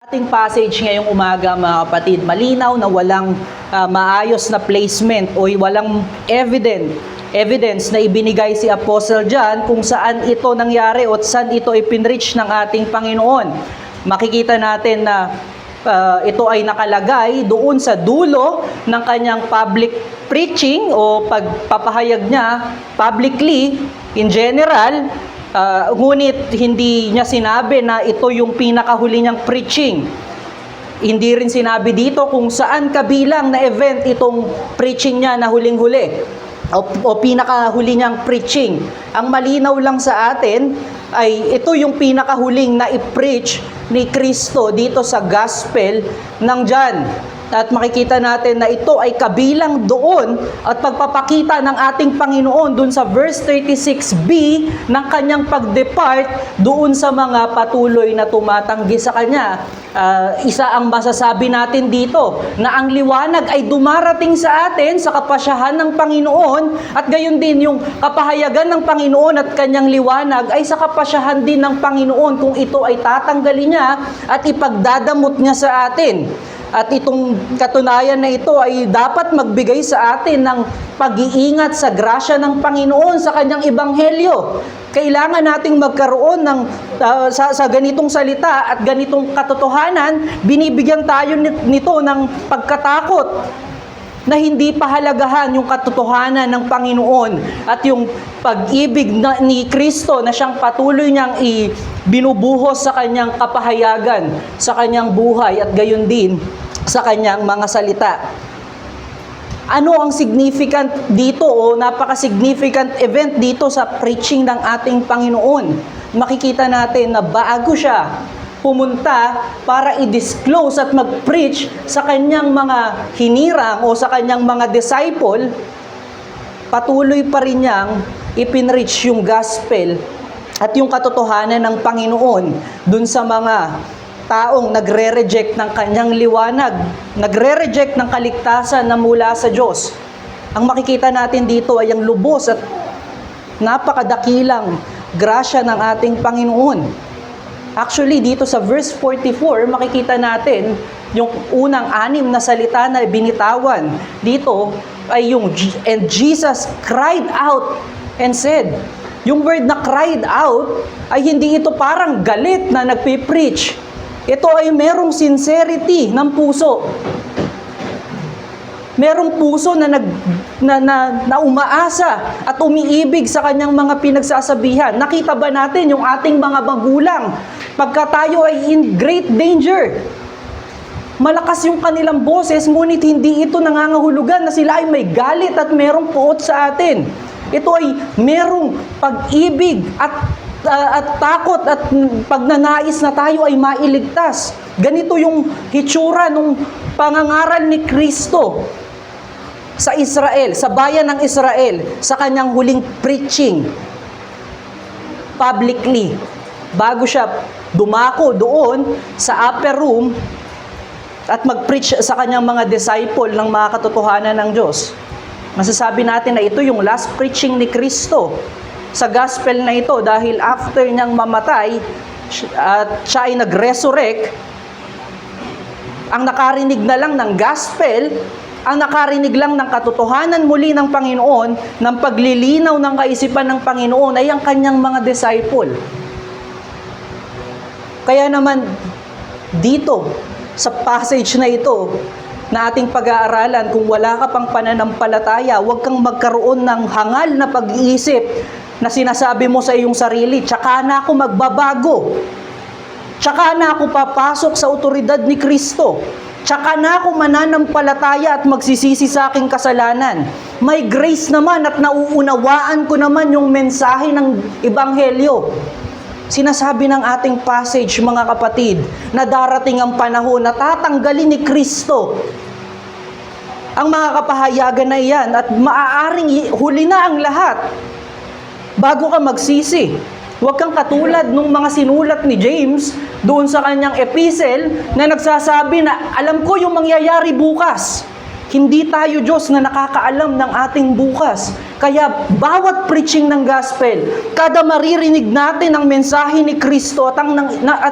Ating passage ngayong umaga, mga kapatid, malinaw na walang maayos na placement o walang evidence na ibinigay si Apostle John kung saan ito nangyari o saan ito ipinreach ng ating Panginoon. Makikita natin na ito ay nakalagay doon sa dulo ng kanyang public preaching o pagpapahayag niya publicly in general. Ngunit hindi niya sinabi na ito yung pinakahuli niyang preaching. Hindi rin sinabi dito kung saan kabilang na event itong preaching niya na huling-huli o pinakahuli niyang preaching. Ang malinaw lang sa atin ay ito yung pinakahuling na i-preach ni Kristo dito sa Gospel ng John. At makikita natin na ito ay kabilang doon at pagpapakita ng ating Panginoon doon sa verse 36b ng kanyang pag-depart doon sa mga patuloy na tumatanggi sa kanya. Isa ang masasabi natin dito na ang liwanag ay dumarating sa atin sa kapasyahan ng Panginoon at gayon din yung kapahayagan ng Panginoon at kanyang liwanag ay sa kapasyahan din ng Panginoon kung ito ay tatanggalin niya at ipagdadamot niya sa atin. At itong katunayan na ito ay dapat magbigay sa atin ng pag-iingat sa grasya ng Panginoon sa kanyang ebanghelyo. Kailangan nating magkaroon ng sa ganitong salita at ganitong katotohanan, binibigyan tayo nito ng pagkatakot na hindi pahalagahan yung katotohanan ng Panginoon at yung pag-ibig ni Kristo na siyang patuloy niyang binubuhos sa kanyang kapahayagan, sa kanyang buhay at gayon din sa kanyang mga salita. Ano ang significant dito o napaka-significant event dito sa preaching ng ating Panginoon? Makikita natin na bago siya pumunta para i-disclose at mag-preach sa kanyang mga hinirang o sa kanyang mga disciple, patuloy pa rin niyang ipinreach yung gospel at yung katotohanan ng Panginoon dun sa mga taong nagre-reject ng kanyang liwanag, nagre-reject ng kaligtasan na mula sa Diyos. Ang makikita natin dito ay ang lubos at napakadakilang grasya ng ating Panginoon. Actually, dito sa verse 44, makikita natin yung unang 6 na salita na binitawan. Dito ay yung, and Jesus cried out and said. Yung word na cried out ay hindi ito parang galit na nagpipreach. Ito ay merong sincerity ng puso. Merong puso na umaasa at umiibig sa kanyang mga pinagsasabihan. Nakita ba natin yung ating mga magulang pagka tayo ay in great danger? Malakas yung kanilang boses, ngunit hindi ito nangangahulugan na sila ay may galit at merong puot sa atin. Ito ay merong pag-ibig at takot at pagnanais na tayo ay mailigtas. Ganito yung hitsura ng pangangaral ni Kristo sa Israel, sa bayan ng Israel, sa kanyang huling preaching publicly. Bago siya dumako doon sa upper room at mag-preach sa kanyang mga disciple ng mga katotohanan ng Diyos. Masasabi natin na ito yung last preaching ni Kristo sa gospel na ito dahil after niyang mamatay at siya ay nag-resurrect, ang nakarinig na lang ng gospel, ang nakarinig lang ng katotohanan muli ng Panginoon, ng paglilinaw ng kaisipan ng Panginoon ay ang kanyang mga disciple. Kaya naman dito, sa passage na ito, na ating pag-aaralan, kung wala ka pang pananampalataya, huwag kang magkaroon ng hangal na pag-iisip na sinasabi mo sa iyong sarili, tsaka na ako magbabago, tsaka na ako papasok sa otoridad ni Kristo, tsaka na ako mananampalataya at magsisisi sa aking kasalanan. May grace naman at nauunawaan ko naman yung mensahe ng Ebanghelyo. Sinasabi ng ating passage, mga kapatid, na darating ang panahon na tatanggalin ni Kristo ang mga kapahayagan na iyan at maaaring huli na ang lahat bago ka magsisi. Huwag kang katulad nung mga sinulat ni James doon sa kanyang epistle na nagsasabi na alam ko yung mangyayari bukas. Hindi tayo Diyos na nakakaalam ng ating bukas. Kaya bawat preaching ng gospel, kada maririnig natin ang mensahe ni Kristo at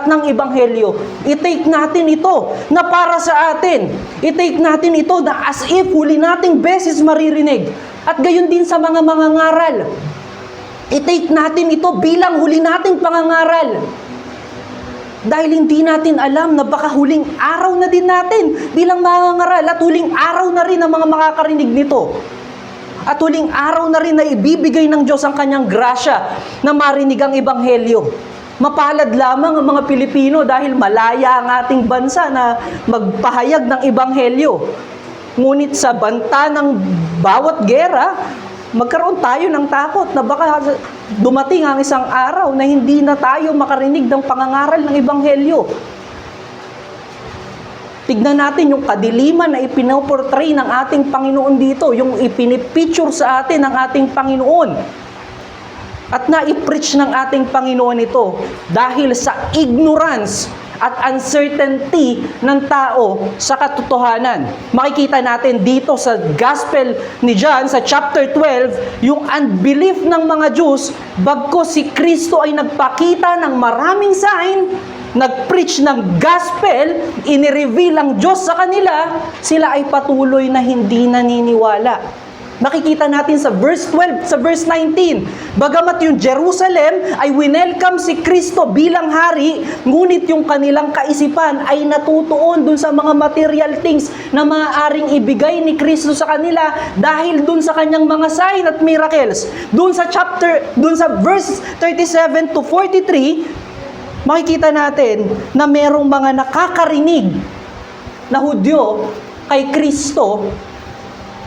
ng Ebanghelyo, i-take natin ito na para sa atin. I-take natin ito na as if huli nating beses maririnig. At gayon din sa mga mangangaral. I-take natin ito bilang huli nating pangangaral. Dahil hindi natin alam na baka huling araw na din natin bilang mangangaral at huling araw na rin ang mga makakarinig nito. At huling araw na rin na ibibigay ng Diyos ang kanyang grasya na marinig ang Ebanghelyo. Mapalad lamang ang mga Pilipino dahil malaya ang ating bansa na magpahayag ng Ebanghelyo. Ngunit sa banta ng bawat gera, magkaroon tayo ng takot na baka dumating ang isang araw na hindi na tayo makarinig ng pangangaral ng Ebanghelyo. Tignan natin yung kadiliman na ipinoportray ng ating Panginoon dito, yung ipinipicture sa atin ng ating Panginoon. At na-preach ng ating Panginoon ito dahil sa ignorance at uncertainty ng tao sa katotohanan. Makikita natin dito sa Gospel ni John, sa chapter 12, yung unbelief ng mga Jews, bagkus si Kristo ay nagpakita ng maraming sign, nag-preach ng Gospel, inireveal ang Diyos sa kanila, sila ay patuloy na hindi naniniwala. Makikita natin sa verse 12, sa verse 19, bagamat yung Jerusalem ay winelcome si Kristo bilang hari, ngunit yung kanilang kaisipan ay natutuon dun sa mga material things na maaaring ibigay ni Kristo sa kanila dahil dun sa kanyang mga sign at miracles. Dun sa verse 37 to 43, makikita natin na merong mga nakakarinig na Hudyo kay Kristo,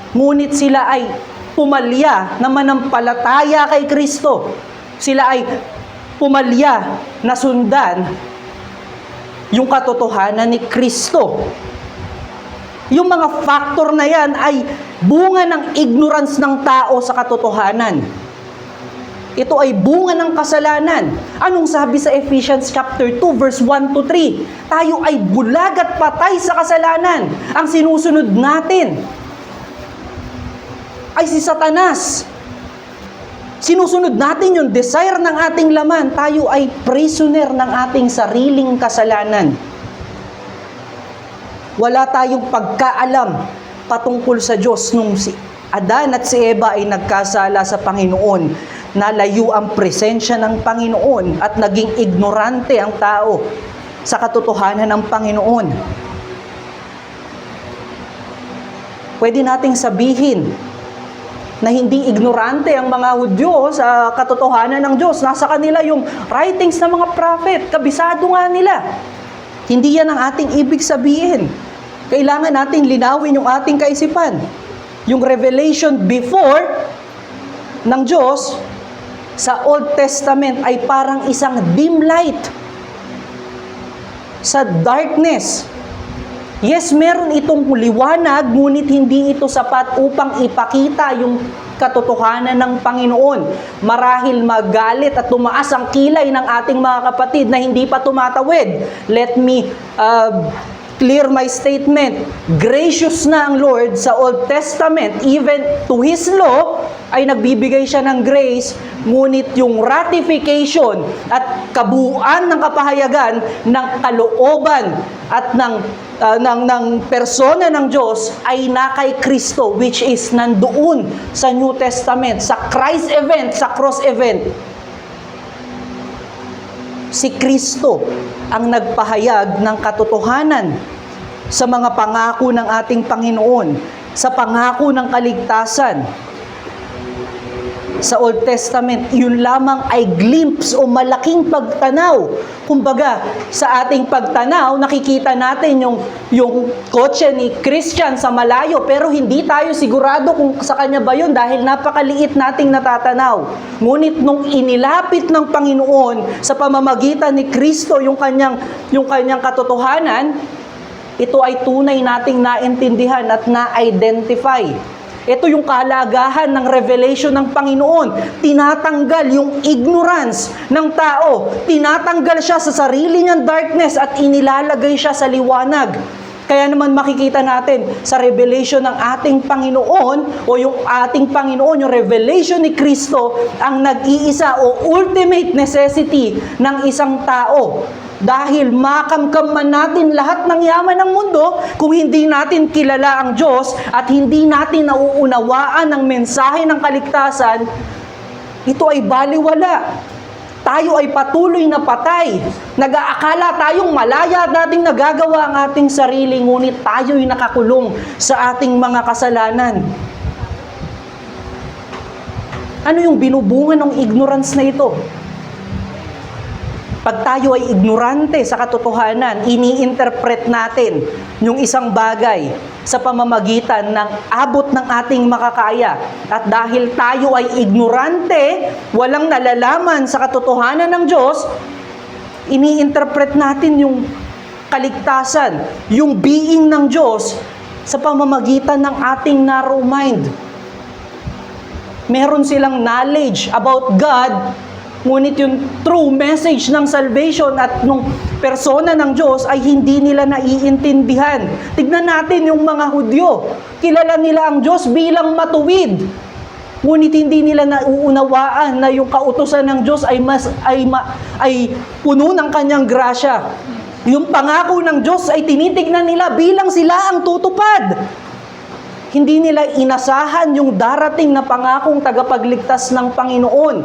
ngunit sila ay pumalya na manampalataya kay Kristo. Sila ay pumalya na sundan yung katotohanan ni Kristo. Yung mga factor na yan ay bunga ng ignorance ng tao sa katotohanan. Ito ay bunga ng kasalanan. Anong sabi sa Ephesians chapter 2 verse 1 to 3? Tayo ay bulag at patay sa kasalanan. Ang sinusunod natin ay si Satanas. Sinusunod natin yung desire ng ating laman. Tayo ay prisoner ng ating sariling kasalanan. Wala tayong pagkaalam patungkol sa Diyos nung si Adan at si Eva ay nagkasala sa Panginoon. Nalayo ang presensya ng Panginoon at naging ignorante ang tao sa katotohanan ng Panginoon. Pwede nating sabihin na hindi ignorante ang mga Hudyo sa katotohanan ng Diyos. Nasa kanila yung writings ng mga prophet. Kabisado nga nila. Hindi yan ang ating ibig sabihin. Kailangan nating linawin yung ating kaisipan. Yung revelation before ng Diyos sa Old Testament ay parang isang dim light sa darkness. Yes, meron itong liwanag, ngunit hindi ito sapat upang ipakita yung katotohanan ng Panginoon. Marahil magalit at tumaas ang kilay ng ating mga kapatid na hindi pa tumatawid. Let me clear my statement. Gracious na ang Lord sa Old Testament, even to His law, ay nagbibigay siya ng grace, ngunit yung ratification at kabuuan ng kapahayagan ng kalooban at ng persona ng Diyos ay na kay Kristo, which is nandoon sa New Testament, sa Christ event, sa cross event. Si Kristo ang nagpahayag ng katotohanan sa mga pangako ng ating Panginoon, sa pangako ng kaligtasan. Sa Old Testament, yun lamang ay glimpse o malaking pagtanaw. Kumbaga, sa ating pagtanaw, nakikita natin yung kotse ni Christian sa malayo, pero hindi tayo sigurado kung sa kanya ba yun dahil napakaliit nating natatanaw. Ngunit nung inilapit ng Panginoon sa pamamagitan ni Kristo yung kanyang katotohanan, ito ay tunay nating naintindihan at na-identify. Ito yung kahalagahan ng revelation ng Panginoon. Tinatanggal yung ignorance ng tao. Tinatanggal siya sa sarili niyang darkness at inilalagay siya sa liwanag. Kaya naman makikita natin sa revelation ng ating Panginoon o yung ating Panginoon, yung revelation ni Kristo, ang nag-iisa o ultimate necessity ng isang tao. Dahil makamkam man natin lahat ng yaman ng mundo, kung hindi natin kilala ang Diyos at hindi natin nauunawaan ang mensahe ng kaligtasan, ito ay baliwala. Tayo ay patuloy na patay. Nag-aakala tayong malaya at nating nagagawa ang ating sarili, ngunit tayo'y nakakulong sa ating mga kasalanan. Ano yung binubunga ng ignorance na ito? Pag tayo ay ignorante sa katotohanan, ini-interpret natin yung isang bagay sa pamamagitan ng abot ng ating makakaya. At dahil tayo ay ignorante, walang nalalaman sa katotohanan ng Diyos, ini-interpret natin yung kaligtasan, yung being ng Diyos sa pamamagitan ng ating narrow mind. Meron silang knowledge about God, ngunit yung true message ng salvation at nung persona ng Diyos ay hindi nila naiintindihan. Tignan natin yung mga Hudyo. Kilala nila ang Diyos bilang matuwid. Ngunit hindi nila nauunawaan na yung kautusan ng Diyos ay puno ng kanyang grasya. Yung pangako ng Diyos ay tinitignan nila bilang sila ang tutupad. Hindi nila inasahan yung darating na pangakong tagapagligtas ng Panginoon.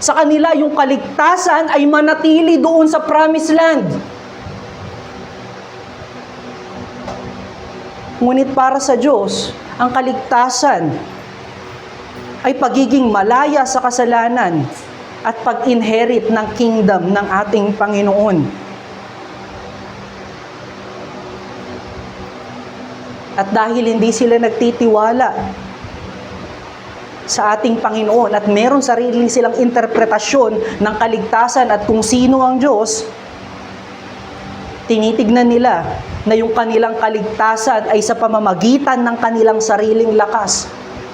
Sa kanila, yung kaligtasan ay manatili doon sa promised land. Ngunit para sa Diyos, ang kaligtasan ay pagiging malaya sa kasalanan at pag-inherit ng kingdom ng ating Panginoon. At dahil hindi sila nagtitiwala sa ating Panginoon at meron sarili silang interpretasyon ng kaligtasan at kung sino ang Diyos, tinitignan nila na yung kanilang kaligtasan ay sa pamamagitan ng kanilang sariling lakas.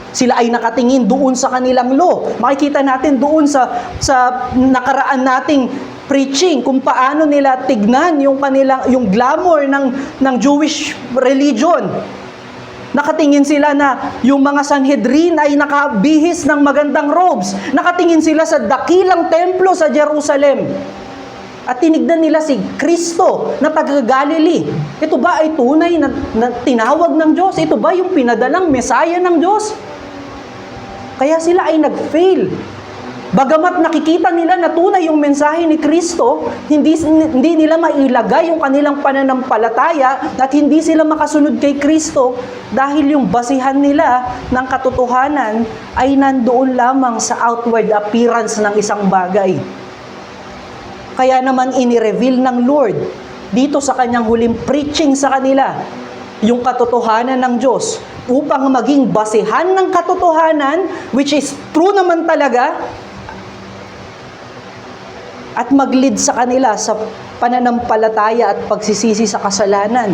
Sila ay nakatingin doon sa kanilang law. Makikita natin doon sa nakaraan nating preaching kung paano nila tignan yung glamour ng Jewish religion. Nakatingin sila na yung mga Sanhedrin ay nakabihis ng magandang robes. Nakatingin sila sa dakilang templo sa Jerusalem. At tinignan nila si Kristo na taga-Galilee. Ito ba ay tunay na tinawag ng Diyos? Ito ba yung pinadalang Mesaya ng Diyos? Kaya sila ay nag-fail. Bagamat nakikita nila na tunay yung mensahe ni Kristo, hindi nila mailagay yung kanilang pananampalataya at hindi sila makasunod kay Kristo dahil yung basihan nila ng katotohanan ay nandoon lamang sa outward appearance ng isang bagay. Kaya naman inireveal ng Lord dito sa kanyang huling preaching sa kanila yung katotohanan ng Diyos upang maging basihan ng katotohanan, which is true naman talaga, at mag-lead sa kanila sa pananampalataya at pagsisisi sa kasalanan.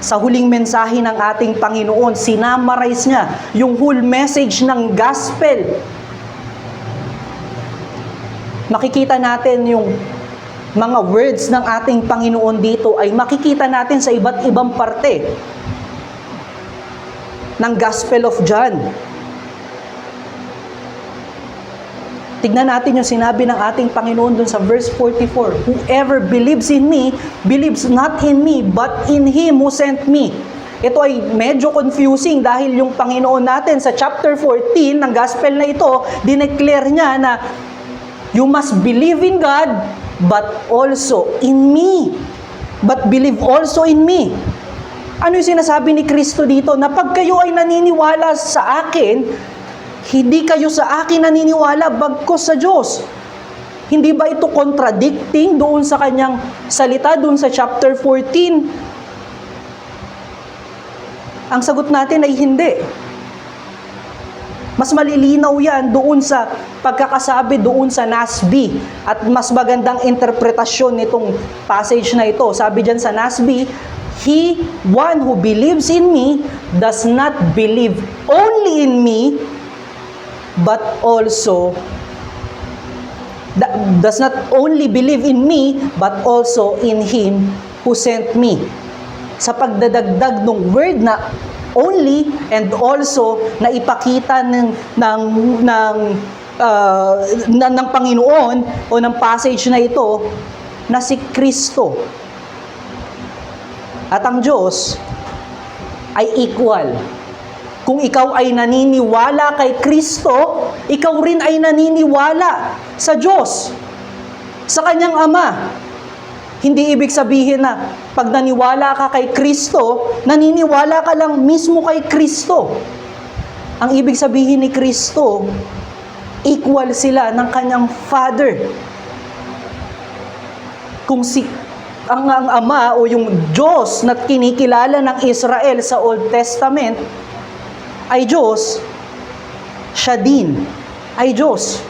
Sa huling mensahe ng ating Panginoon, sinamarize niya yung whole message ng gospel. Makikita natin yung mga words ng ating Panginoon dito ay makikita natin sa iba't ibang parte ng Gospel of John. Tignan natin yung sinabi ng ating Panginoon dun sa verse 44. Whoever believes in me, believes not in me, but in Him who sent me. Ito ay medyo confusing dahil yung Panginoon natin sa chapter 14 ng Gospel na ito, dineclare niya na you must believe in God, but also in me. But believe also in me. Ano yung sinasabi ni Kristo dito? Na pag kayo ay naniniwala sa akin, hindi kayo sa akin naniniwala bagkus sa Diyos. Hindi ba ito contradicting doon sa kanyang salita, doon sa chapter 14? Ang sagot natin ay hindi. Mas malilinaw yan doon sa pagkakasabi doon sa NASB at mas magandang interpretasyon nitong passage na ito. Sabi dyan sa NASB, one who believes in me does not believe only in me, but also does not only believe in me, but also in Him who sent me. Sa pagdadagdag ng word na only and also na ipakita ng Panginoon o ng passage na ito na si Kristo at ang Diyos ay equal. Kung ikaw ay naniniwala kay Kristo, ikaw rin ay naniniwala sa Diyos, sa Kanyang Ama. Hindi ibig sabihin na pag naniwala ka kay Kristo, naniniwala ka lang mismo kay Kristo. Ang ibig sabihin ni Kristo, equal sila ng Kanyang Father. Kung ang Ama o yung Diyos na kinikilala ng Israel sa Old Testament ay Diyos, siya din ay Diyos.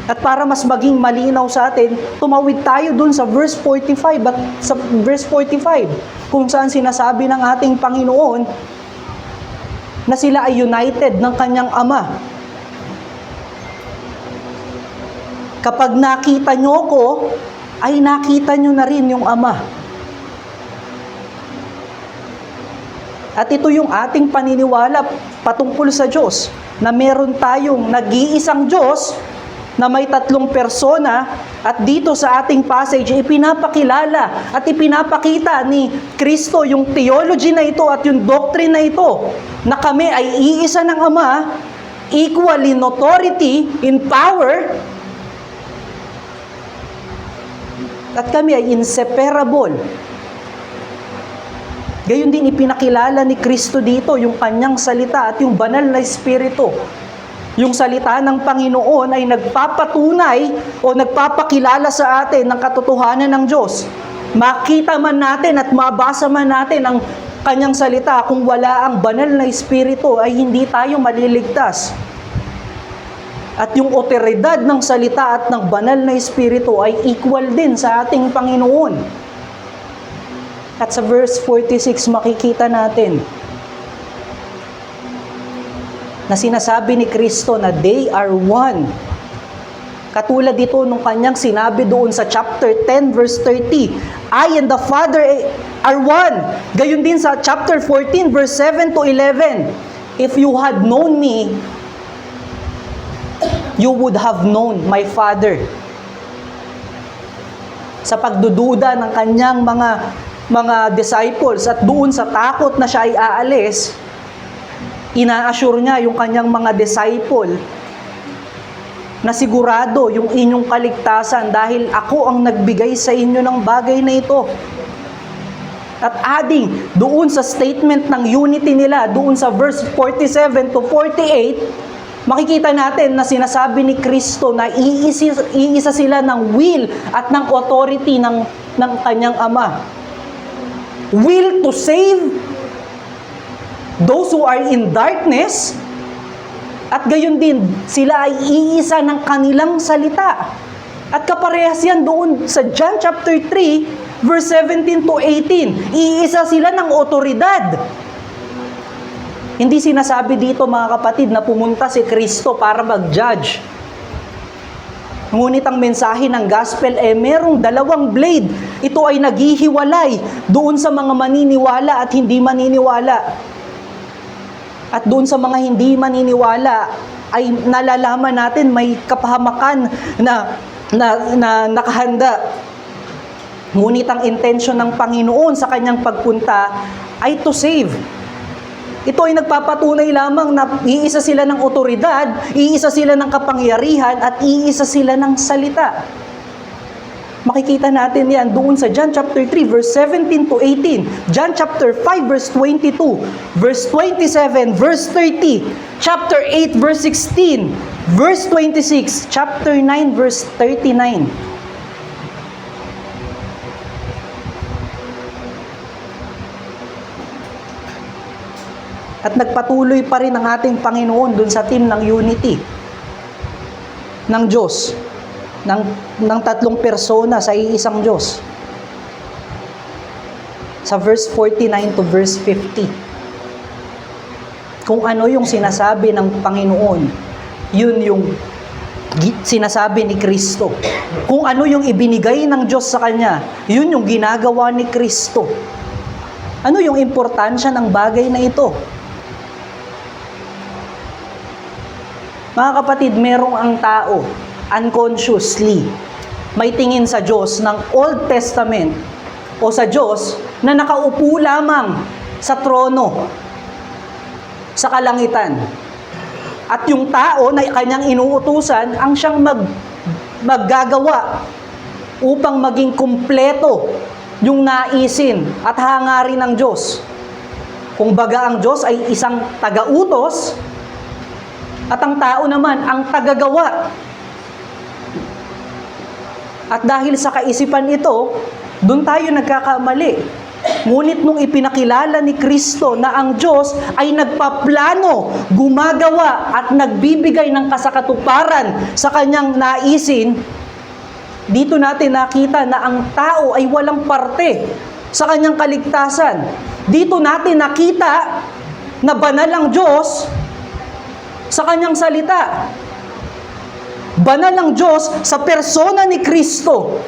At para mas maging malinaw sa atin, tumawid tayo dun sa verse 45, kung saan sinasabi ng ating Panginoon na sila ay united ng Kanyang Ama. Kapag nakita nyo ko, ay nakita nyo na rin yung Ama. At ito yung ating paniniwala patungkol sa Diyos, na meron tayong nag-iisang Diyos na may tatlong persona, at dito sa ating passage, ipinapakilala at ipinapakita ni Kristo yung theology na ito at yung doctrine na ito, na kami ay iisa ng Ama, equal in authority, in power, at kami ay inseparable. Gayon din ipinakilala ni Kristo dito yung Kanyang salita at yung banal na Espiritu. Yung salita ng Panginoon ay nagpapatunay o nagpapakilala sa atin ng katotohanan ng Diyos. Makita man natin at mabasa man natin ang Kanyang salita, kung wala ang banal na Espiritu ay hindi tayo maliligtas. At yung otoridad ng salita at ng banal na Espiritu ay equal din sa ating Panginoon. At sa verse 46 makikita natin na sinasabi ni Kristo na they are one. Katulad dito nung Kanyang sinabi doon sa chapter 10 verse 30, I and the Father are one. Gayon din sa chapter 14 verse 7 to 11, if you had known me, you would have known my Father. Sa pagdududa ng Kanyang mga disciples at doon sa takot na siya ay aalis, ina-assure niya yung Kanyang mga disciple na sigurado yung inyong kaligtasan dahil ako ang nagbigay sa inyo ng bagay na ito. At adding doon sa statement ng unity nila, doon sa verse 47 to 48, makikita natin na sinasabi ni Kristo na iisa sila ng will at ng authority ng Kanyang Ama. Will to save those who are in darkness, at gayon din, sila ay iisa ng kanilang salita. At kaparehas yan doon sa John chapter 3, verse 17 to 18. Iisa sila ng otoridad. Hindi sinasabi dito, mga kapatid, na pumunta si Kristo para mag-judge. Ngunit ang mensahe ng gospel merong dalawang blade. Ito ay naghihiwalay doon sa mga maniniwala at hindi maniniwala. At doon sa mga hindi maniniwala ay nalalaman natin may kapahamakan na nakahanda. Ngunit ang intensyon ng Panginoon sa Kanyang pagpunta ay to save. Ito ay nagpapatunay lamang na iisa sila ng otoridad, iisa sila ng kapangyarihan, at iisa sila ng salita. Makikita natin yan doon sa John chapter 3, verse 17 to 18, John chapter 5, verse 22, verse 27, verse 30, chapter 8, verse 16, verse 26, chapter 9, verse 39. At nagpatuloy pa rin ang ating Panginoon dun sa team ng unity ng Diyos, ng tatlong persona sa iisang Diyos. Sa verse 49 to verse 50. Kung ano yung sinasabi ng Panginoon, yun yung sinasabi ni Kristo. Kung ano yung ibinigay ng Diyos sa kanya, yun yung ginagawa ni Kristo. Ano yung importansya ng bagay na ito? Mga kapatid, merong ang tao, unconsciously, may tingin sa Diyos ng Old Testament o sa Diyos na nakaupo lamang sa trono, sa kalangitan. At yung tao na kanyang inuutusan ang siyang maggagawa upang maging kumpleto yung naisin at hangarin ng Diyos. Kung baga ang Diyos ay isang taga-utos at ang tao naman ang tagagawa. At dahil sa kaisipan ito, doon tayo nagkakamali. Ngunit nung ipinakilala ni Kristo na ang Diyos ay nagpaplano, gumagawa at nagbibigay ng kasakatuparan sa kanyang naisin, dito natin nakita na ang tao ay walang parte sa kanyang kaligtasan. Dito natin nakita na banal ang Diyos sa kanyang salita. Banal ang Diyos sa persona ni Kristo.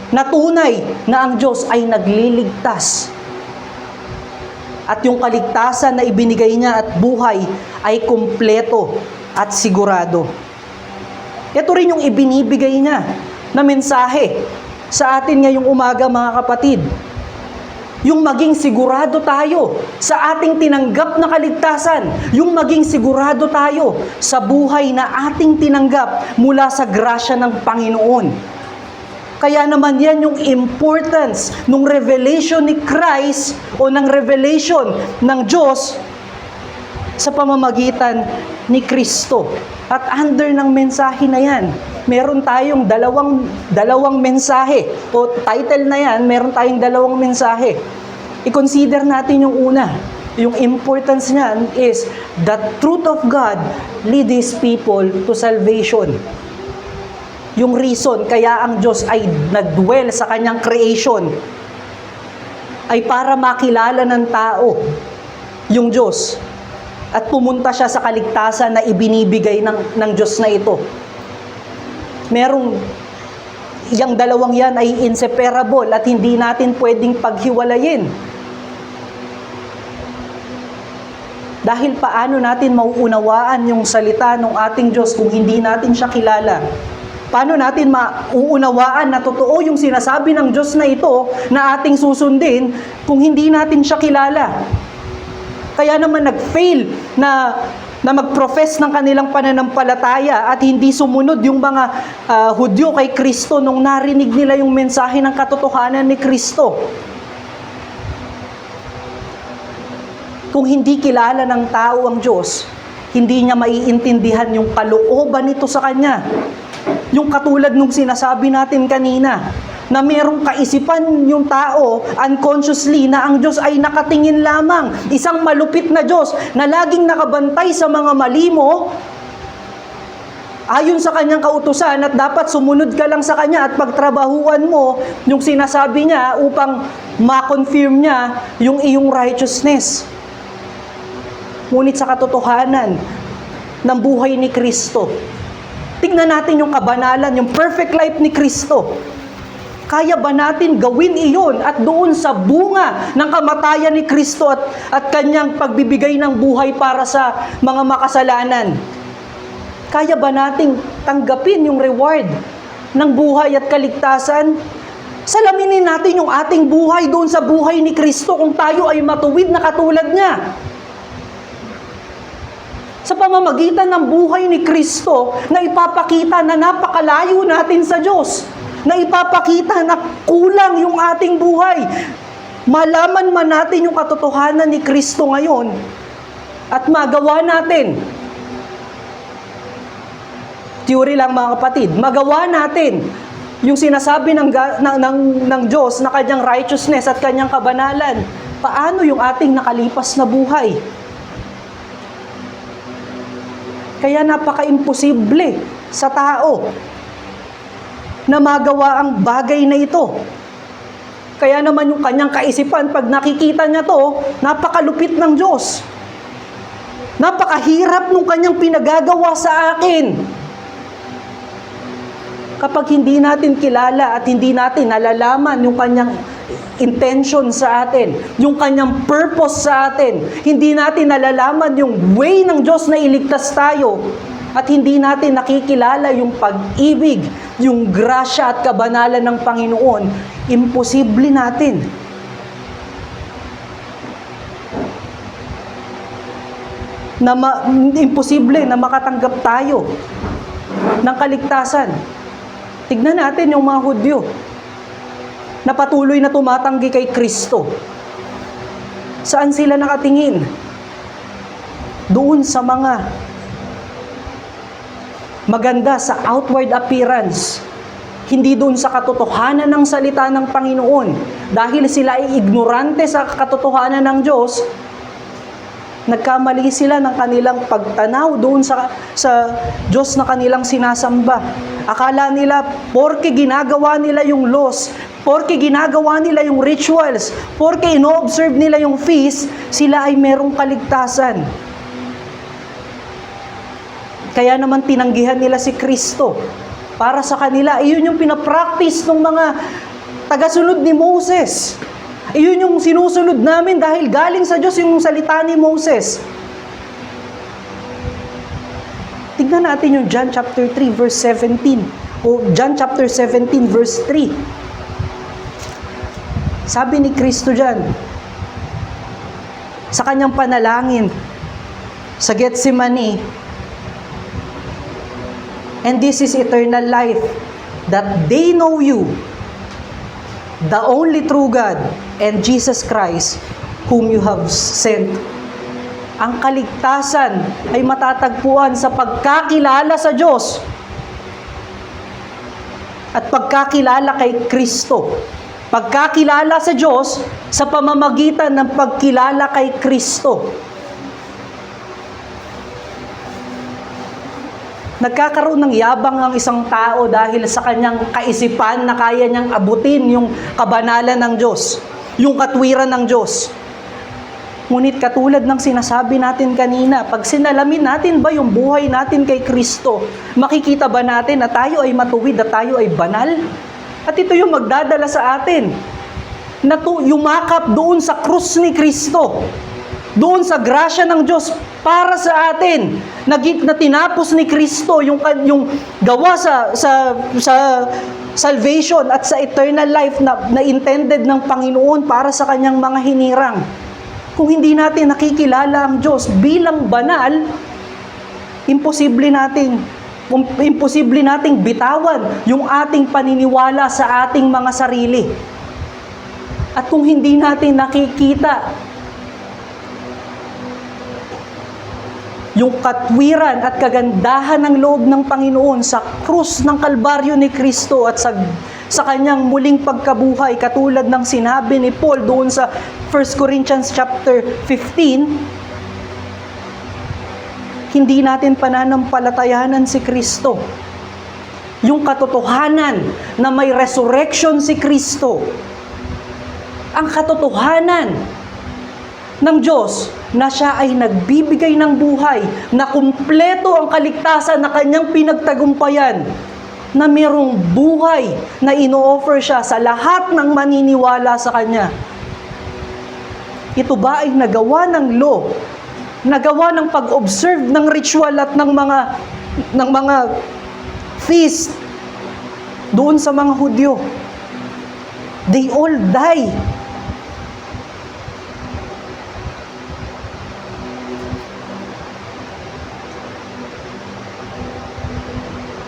Na tunay na ang Diyos ay nagliligtas. At yung kaligtasan na ibinigay niya at buhay ay kumpleto at sigurado. Ito rin yung ibinibigay niya na mensahe sa atin ngayong umaga, mga kapatid. Yung maging sigurado tayo sa ating tinanggap na kaligtasan. Yung maging sigurado tayo sa buhay na ating tinanggap mula sa grasya ng Panginoon. Kaya naman yan yung importance ng revelation ni Christ o ng revelation ng Diyos sa pamamagitan ni Kristo. At under ng mensahe na yan, meron tayong dalawang mensahe o title na yan, meron tayong dalawang mensahe. I-consider natin yung una. Yung importance niyan is the truth of God leads His people to salvation. Yung reason kaya ang Diyos ay nagdwell sa kanyang creation ay para makilala ng tao yung Diyos at pumunta siya sa kaligtasan na ibinibigay ng Diyos na ito. Yung dalawang yan ay inseparable at hindi natin pwedeng paghiwalayin. Dahil paano natin mauunawaan yung salita ng ating Diyos kung hindi natin siya kilala? Paano natin mauunawaan na totoo yung sinasabi ng Diyos na ito na ating susundin kung hindi natin siya kilala? Kaya naman nag-fail na mag-profess ng kanilang pananampalataya at hindi sumunod yung mga Hudyo kay Kristo nung narinig nila yung mensahe ng katotohanan ni Kristo. Kung hindi kilala ng tao ang Diyos, hindi niya maiintindihan yung kalooban nito sa Kanya. Yung katulad nung sinasabi natin kanina, na merong kaisipan yung tao unconsciously na ang Diyos ay nakatingin lamang. Isang malupit na Diyos na laging nakabantay sa mga mali mo, ayon sa kanyang kautusan at dapat sumunod ka lang sa kanya at pagtrabahuan mo yung sinasabi niya upang ma-confirm niya yung iyong righteousness. Ngunit sa katotohanan ng buhay ni Kristo, tingnan natin yung kabanalan, yung perfect life ni Kristo. Kaya ba natin gawin iyon at doon sa bunga ng kamatayan ni Kristo at kanyang pagbibigay ng buhay para sa mga makasalanan? Kaya ba nating tanggapin yung reward ng buhay at kaligtasan? Salaminin natin yung ating buhay doon sa buhay ni Kristo kung tayo ay matuwid na katulad niya. Sa pamamagitan ng buhay ni Kristo na ipapakita na napakalayo natin sa Diyos, na ipapakita na kulang yung ating buhay. Malaman man natin yung katotohanan ni Kristo ngayon at magawa natin. Theory lang mga kapatid, magawa natin yung sinasabi ng Diyos na kanyang righteousness at kanyang kabanalan. Paano yung ating nakalipas na buhay? Kaya napaka-imposible sa tao na magawa ang bagay na ito. Kaya naman yung kanyang kaisipan, pag nakikita niya to, napakalupit ng Diyos. Napakahirap nung kanyang pinagagawa sa akin. kapag hindi natin kilala at hindi natin nalalaman yung kanyang intention sa atin, yung kanyang purpose sa atin, hindi natin nalalaman yung way ng Diyos na iligtas tayo, at hindi natin nakikilala yung pag-ibig, yung grasya at kabanalan ng Panginoon, imposible natin imposible na makatanggap tayo ng kaligtasan. Tignan natin yung mga Hudyo na patuloy na tumatanggi kay Kristo. Saan sila nakatingin? Doon sa mga maganda sa outward appearance, hindi doon sa katotohanan ng salita ng Panginoon. Dahil sila ay ignorante sa katotohanan ng Diyos, nagkamali sila ng kanilang pagtanaw doon sa Diyos na kanilang sinasamba. Akala nila, porke ginagawa nila yung laws, porke ginagawa nila yung rituals, porke ino-observe nila yung feast, sila ay merong kaligtasan. Kaya naman tinanggihan nila si Kristo. Para sa kanila, iyon yung pinapractice ng mga tagasunod ni Moses. Iyon yung sinusunod namin dahil galing sa Diyos yung salita ni Moses. Tignan natin yung John chapter 3 verse 17 o John chapter 17 verse 3. Sabi ni Kristo dyan, sa kanyang panalangin sa Getsemani, "And this is eternal life, that they know you, the only true God, and Jesus Christ, whom you have sent." Ang kaligtasan ay matatagpuan sa pagkakilala sa Diyos at pagkakilala kay Kristo. Pagkakilala sa Diyos sa pamamagitan ng pagkilala kay Kristo. Nagkakaroon ng yabang ang isang tao dahil sa kanyang kaisipan na kaya niyang abutin yung kabanalan ng Diyos, yung katwiran ng Diyos. Ngunit katulad ng sinasabi natin kanina, pag sinalamin natin ba yung buhay natin kay Kristo, makikita ba natin na tayo ay matuwid at tayo ay banal? At ito yung magdadala sa atin na yumakap doon sa krus ni Kristo, doon sa grasya ng Diyos para sa atin, na tinapos ni Kristo yung gawa sa salvation at sa eternal life na intended ng Panginoon para sa kanyang mga hinirang. Kung hindi natin nakikilala ang Diyos bilang banal, imposible nating bitawan yung ating paniniwala sa ating mga sarili. At kung hindi natin nakikita yung katwiran at kagandahan ng loob ng Panginoon sa krus ng Kalbaryo ni Kristo at sa kanyang muling pagkabuhay, katulad ng sinabi ni Paul doon sa 1 Corinthians chapter 15, hindi natin pananampalatayanan si Kristo. Yung katotohanan na may resurrection si Kristo. Ang katotohanan ng Diyos na siya ay nagbibigay ng buhay, na kumpleto ang kaligtasan na kanyang pinagtagumpayan, na mayroong buhay na ino-offer siya sa lahat ng maniniwala sa kanya. Ito ba ay nagawa ng law? Nagawa ng pag-observe ng ritual at ng mga feast doon sa mga Hudyo? They all die.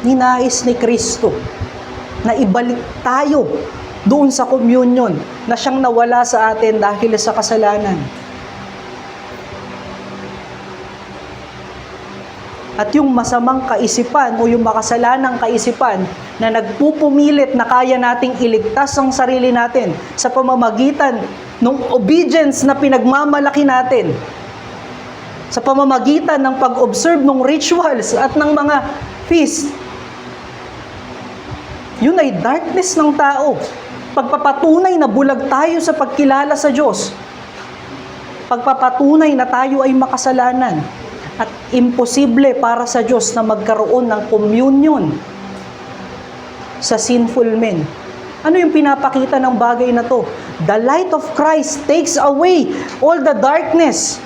Ninais ni Kristo na ibalik tayo doon sa communion na siyang nawala sa atin dahil sa kasalanan. At yung masamang kaisipan o yung makasalanang kaisipan na nagpupumilit na kaya nating iligtas ang sarili natin sa pamamagitan ng obedience na pinagmamalaki natin, sa pamamagitan ng pag-observe ng rituals at ng mga feast, yun ay darkness ng tao. Pagpapatunay na bulag tayo sa pagkilala sa Diyos. Pagpapatunay na tayo ay makasalanan. At imposible para sa Diyos na magkaroon ng communion sa sinful men. Ano yung pinapakita ng bagay na to? The light of Christ takes away all the darkness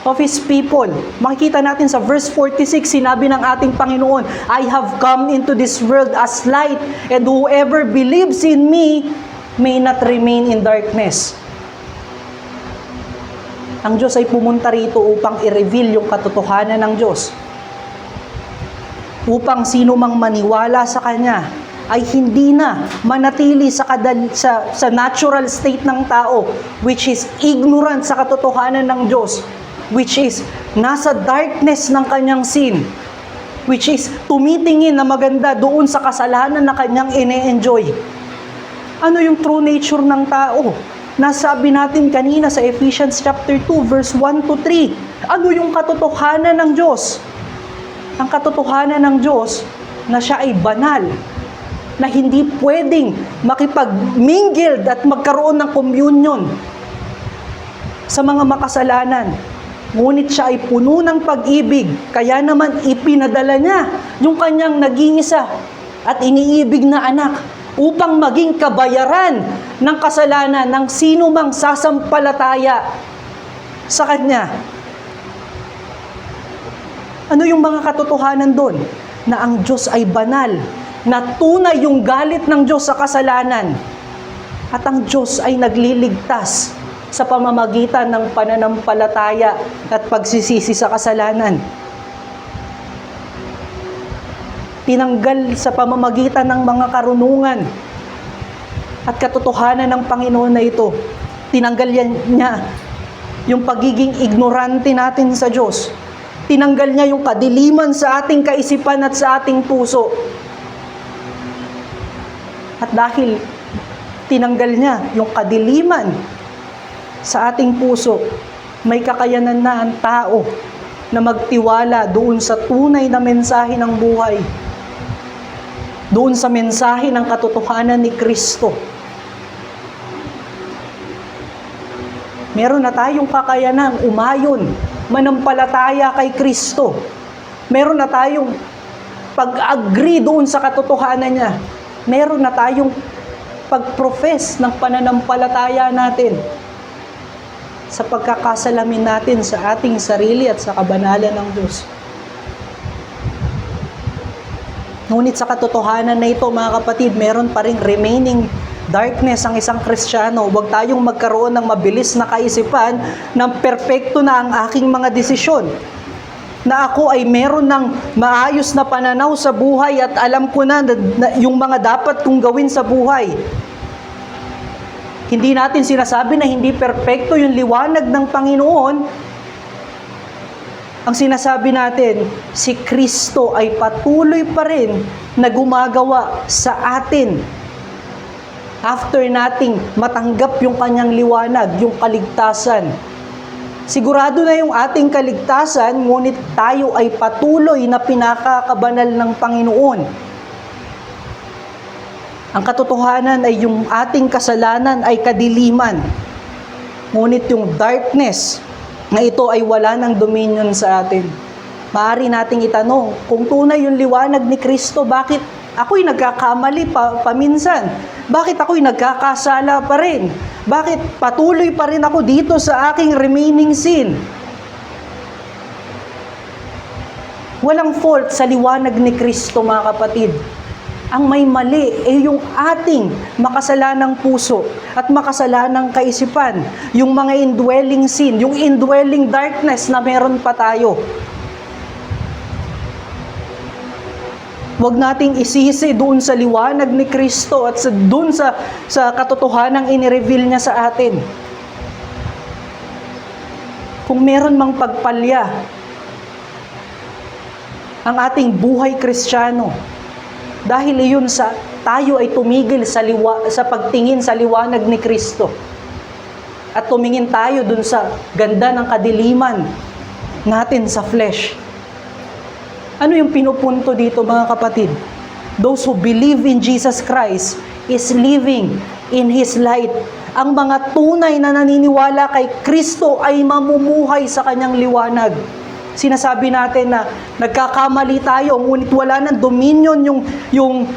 of His people. Makikita natin sa verse 46, sinabi ng ating Panginoon, I have come into this world as light, and whoever believes in me may not remain in darkness. Ang Diyos ay pumunta rito upang i-reveal yung katotohanan ng Diyos. Upang sino mang maniwala sa Kanya ay hindi na manatili sa natural state ng tao, which is ignorant sa katotohanan ng Diyos, which is nasa darkness ng kanyang sin, which is tumitingin na maganda doon sa kasalanan na kanyang ine-enjoy. Ano yung true nature ng tao? Nasabi natin kanina sa Ephesians chapter 2 verse 1 to 3. Ano yung katotohanan ng Diyos? Ang katotohanan ng Diyos na siya ay banal, na hindi pwedeng makipag-mingled at magkaroon ng communion sa mga makasalanan. Ngunit siya ay puno ng pag-ibig, kaya naman ipinadala niya yung kanyang nag-iisa at iniibig na anak upang maging kabayaran ng kasalanan ng sino mang sasampalataya sa Kanya. Ano yung mga katotohanan doon? Na ang Diyos ay banal, na tunay yung galit ng Diyos sa kasalanan, at ang Diyos ay nagliligtas sa pamamagitan ng pananampalataya at pagsisisi sa kasalanan. Tinanggal sa pamamagitan ng mga karunungan at katotohanan ng Panginoon na ito. Tinanggal niya yung pagiging ignorante natin sa Diyos. Tinanggal niya yung kadiliman sa ating kaisipan at sa ating puso. At dahil tinanggal niya yung kadiliman sa ating puso, may kakayanan na ang tao na magtiwala doon sa tunay na mensahe ng buhay. Doon sa mensahe ng katotohanan ni Kristo. Meron na tayong kakayanan umayon, manampalataya kay Kristo. Meron na tayong pag-agree doon sa katotohanan niya. Meron na tayong pag-profess ng pananampalataya natin sa pagkakasalamin natin sa ating sarili at sa kabanalan ng Diyos. Ngunit sa katotohanan na ito, mga kapatid, meron pa ring remaining darkness ang isang Kristiyano. Huwag tayong magkaroon ng mabilis na kaisipan ng perpekto na ang aking mga desisyon. Na ako ay meron ng maayos na pananaw sa buhay at alam ko na yung mga dapat kong gawin sa buhay. Hindi natin sinasabi na hindi perpekto yung liwanag ng Panginoon. Ang sinasabi natin, si Kristo ay patuloy pa rin na gumagawa sa atin after nating matanggap yung kanyang liwanag, yung kaligtasan. Sigurado na yung ating kaligtasan, ngunit tayo ay patuloy na pinakakabanal ng Panginoon. Ang katotohanan ay yung ating kasalanan ay kadiliman. Ngunit yung darkness na ito ay wala ng dominion sa atin. Maaari nating itanong, kung tunay yung liwanag ni Kristo, bakit ako'y nagkakamali paminsan? Bakit ako'y nagkakasala pa rin? Bakit patuloy pa rin ako dito sa aking remaining sin? Walang fault sa liwanag ni Kristo, mga kapatid. Ang may mali ay yung ating makasalanang puso at makasalanang kaisipan. Yung mga indwelling sin, yung indwelling darkness na meron pa tayo. Huwag nating isisi doon sa liwanag ni Kristo at doon sa katotohanang inireveal niya sa atin. Kung meron mang pagpalya ang ating buhay Kristiyano, dahil iyon sa tayo ay tumigil sa pagtingin sa liwanag ni Kristo. At tumingin tayo dun sa ganda ng kadiliman natin sa flesh. Ano yung pinupunto dito, mga kapatid? Those who believe in Jesus Christ is living in His light. Ang mga tunay na naniniwala kay Kristo ay mamumuhay sa kanyang liwanag. Sinasabi natin na nagkakamali tayo, ngunit wala ng dominion yung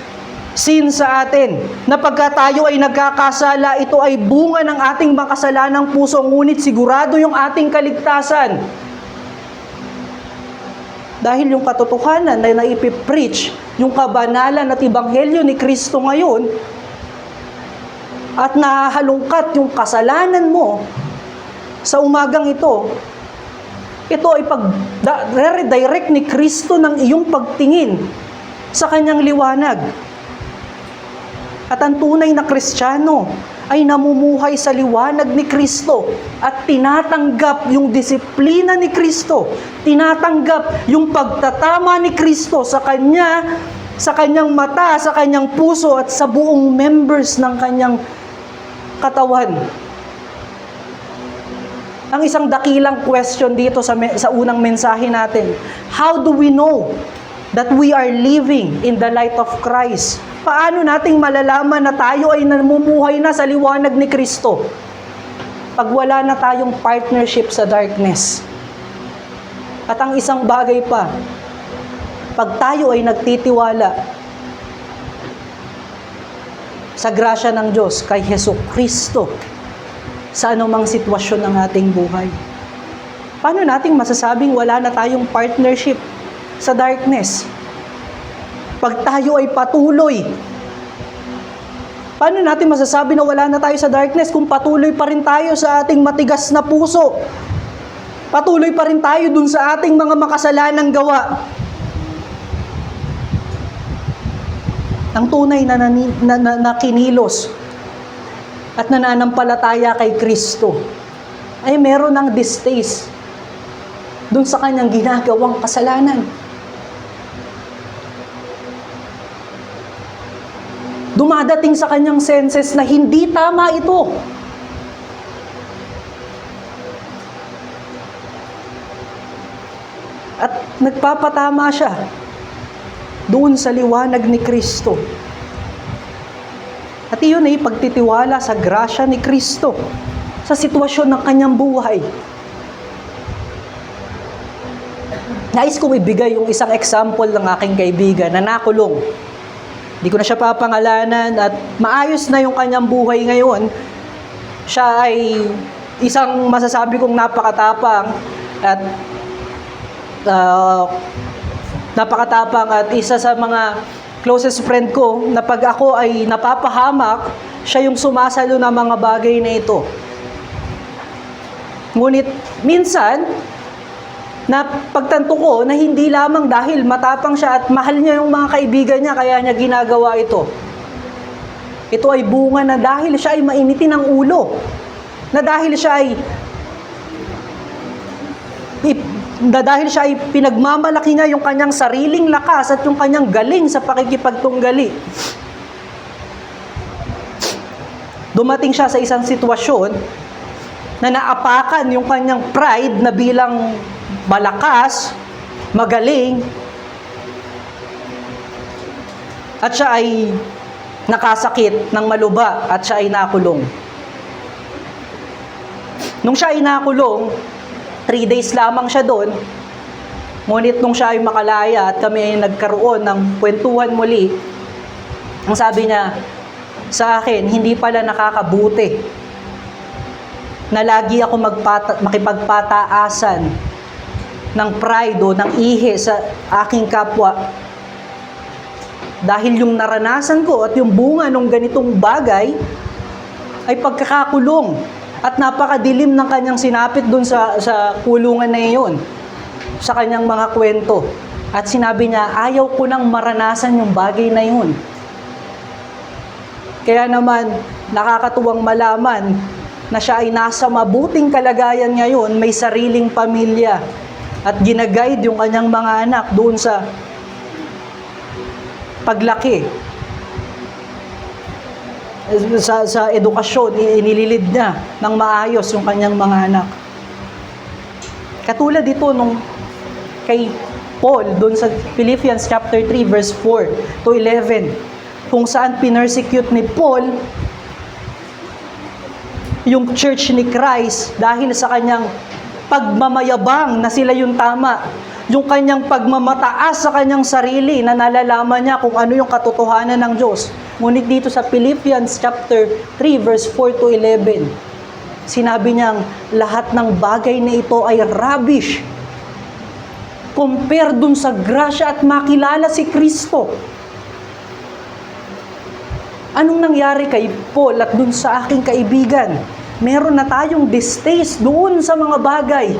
sin sa atin, na pagka tayo ay nagkakasala, ito ay bunga ng ating makasalanang puso, ngunit sigurado yung ating kaligtasan. Dahil yung katotohanan na naipipreach, yung kabanalan at ebanghelyo ni Kristo ngayon, at nahahalungkat yung kasalanan mo sa umagang ito ay redirect ni Kristo ng iyong pagtingin sa kanyang liwanag. At ang tunay na Kristiyano ay namumuhay sa liwanag ni Kristo at tinatanggap yung disiplina ni Kristo, tinatanggap yung pagtatama ni Kristo sa kanyang mata, sa kanyang puso at sa buong members ng kanyang katawan. Ang isang dakilang question dito sa unang mensahe natin, how do we know that we are living in the light of Christ? Paano nating malalaman na tayo ay namumuhay na sa liwanag ni Kristo pag wala na tayong partnership sa darkness? At ang isang bagay pa, pag tayo ay nagtitiwala sa grasya ng Diyos kay Jesucristo sa anumang sitwasyon ng ating buhay, paano nating masasabing wala na tayong partnership sa darkness? Pag tayo ay patuloy, paano natin masasabi na wala na tayo sa darkness kung patuloy pa rin tayo sa ating matigas na puso? Patuloy pa rin tayo dun sa ating mga makasalanang gawa. Ang tunay na kinilos at nananampalataya kay Kristo ay meron ng distaste dun sa kanyang ginagawang kasalanan. Dumadating sa kanyang senses na hindi tama ito. At nagpapatama siya doon sa liwanag ni Kristo. At iyon ay pagtitiwala sa grasya ni Kristo sa sitwasyon ng kanyang buhay. Nais kong ibigay yung isang example ng aking kaibigan na nakulong. Hindi ko na siya papangalanan at maayos na yung kanyang buhay ngayon. Siya ay isang masasabi kong napakatapang at isa sa mga closest friend ko na pag ako ay napapahamak, siya yung sumasalo ng mga bagay na ito. Ngunit minsan, na pagtanto ko na hindi lamang dahil matapang siya at mahal niya yung mga kaibigan niya kaya niya ginagawa ito. Ito ay bunga na dahil siya ay mainitin ng ulo. Na dahil siya ay pinagmamalaki niya yung kanyang sariling lakas at yung kanyang galing sa pakikipagtunggali. Dumating siya sa isang sitwasyon na naapakan yung kanyang pride na bilang malakas, magaling, at siya ay nakasakit ng maluba at siya ay nakulong. Nung siya ay nakulong, 3 days lamang siya doon, ngunit nung siya ay makalaya at kami ay nagkaroon ng kwentuhan muli, ang sabi niya sa akin, hindi pala nakakabuti na lagi ako makipagpataasan ng pride o ng ihi sa aking kapwa. Dahil yung naranasan ko at yung bunga ng ganitong bagay ay pagkakakulong at napakadilim ng kanyang sinapit dun sa kulungan na iyon, sa kanyang mga kwento. At sinabi niya, ayaw ko nang maranasan yung bagay na yun. Kaya naman, nakakatuwang malaman na siya ay nasa mabuting kalagayan ngayon, may sariling pamilya, at ginaguide yung kanyang mga anak doon sa paglaki. Sa edukasyon, inililid niya ng maayos yung kanyang mga anak. Katulad dito nung kay Paul, doon sa Philippians chapter 3, verse 4 to 11, kung saan pinersecute ni Paul yung church ni Christ dahil sa kanyang pagmamayabang na sila yung tama. yung kanyang pagmamataas sa kanyang sarili na nalalaman niya kung ano yung katotohanan ng Diyos. Ngunit dito sa Philippians chapter 3 verse 4 to 11, sinabi niyang lahat ng bagay na ito ay rubbish compare dun sa grasya at makilala si Kristo. Anong nangyari kay Paul at dun sa aking kaibigan? Meron na tayong distaste doon sa mga bagay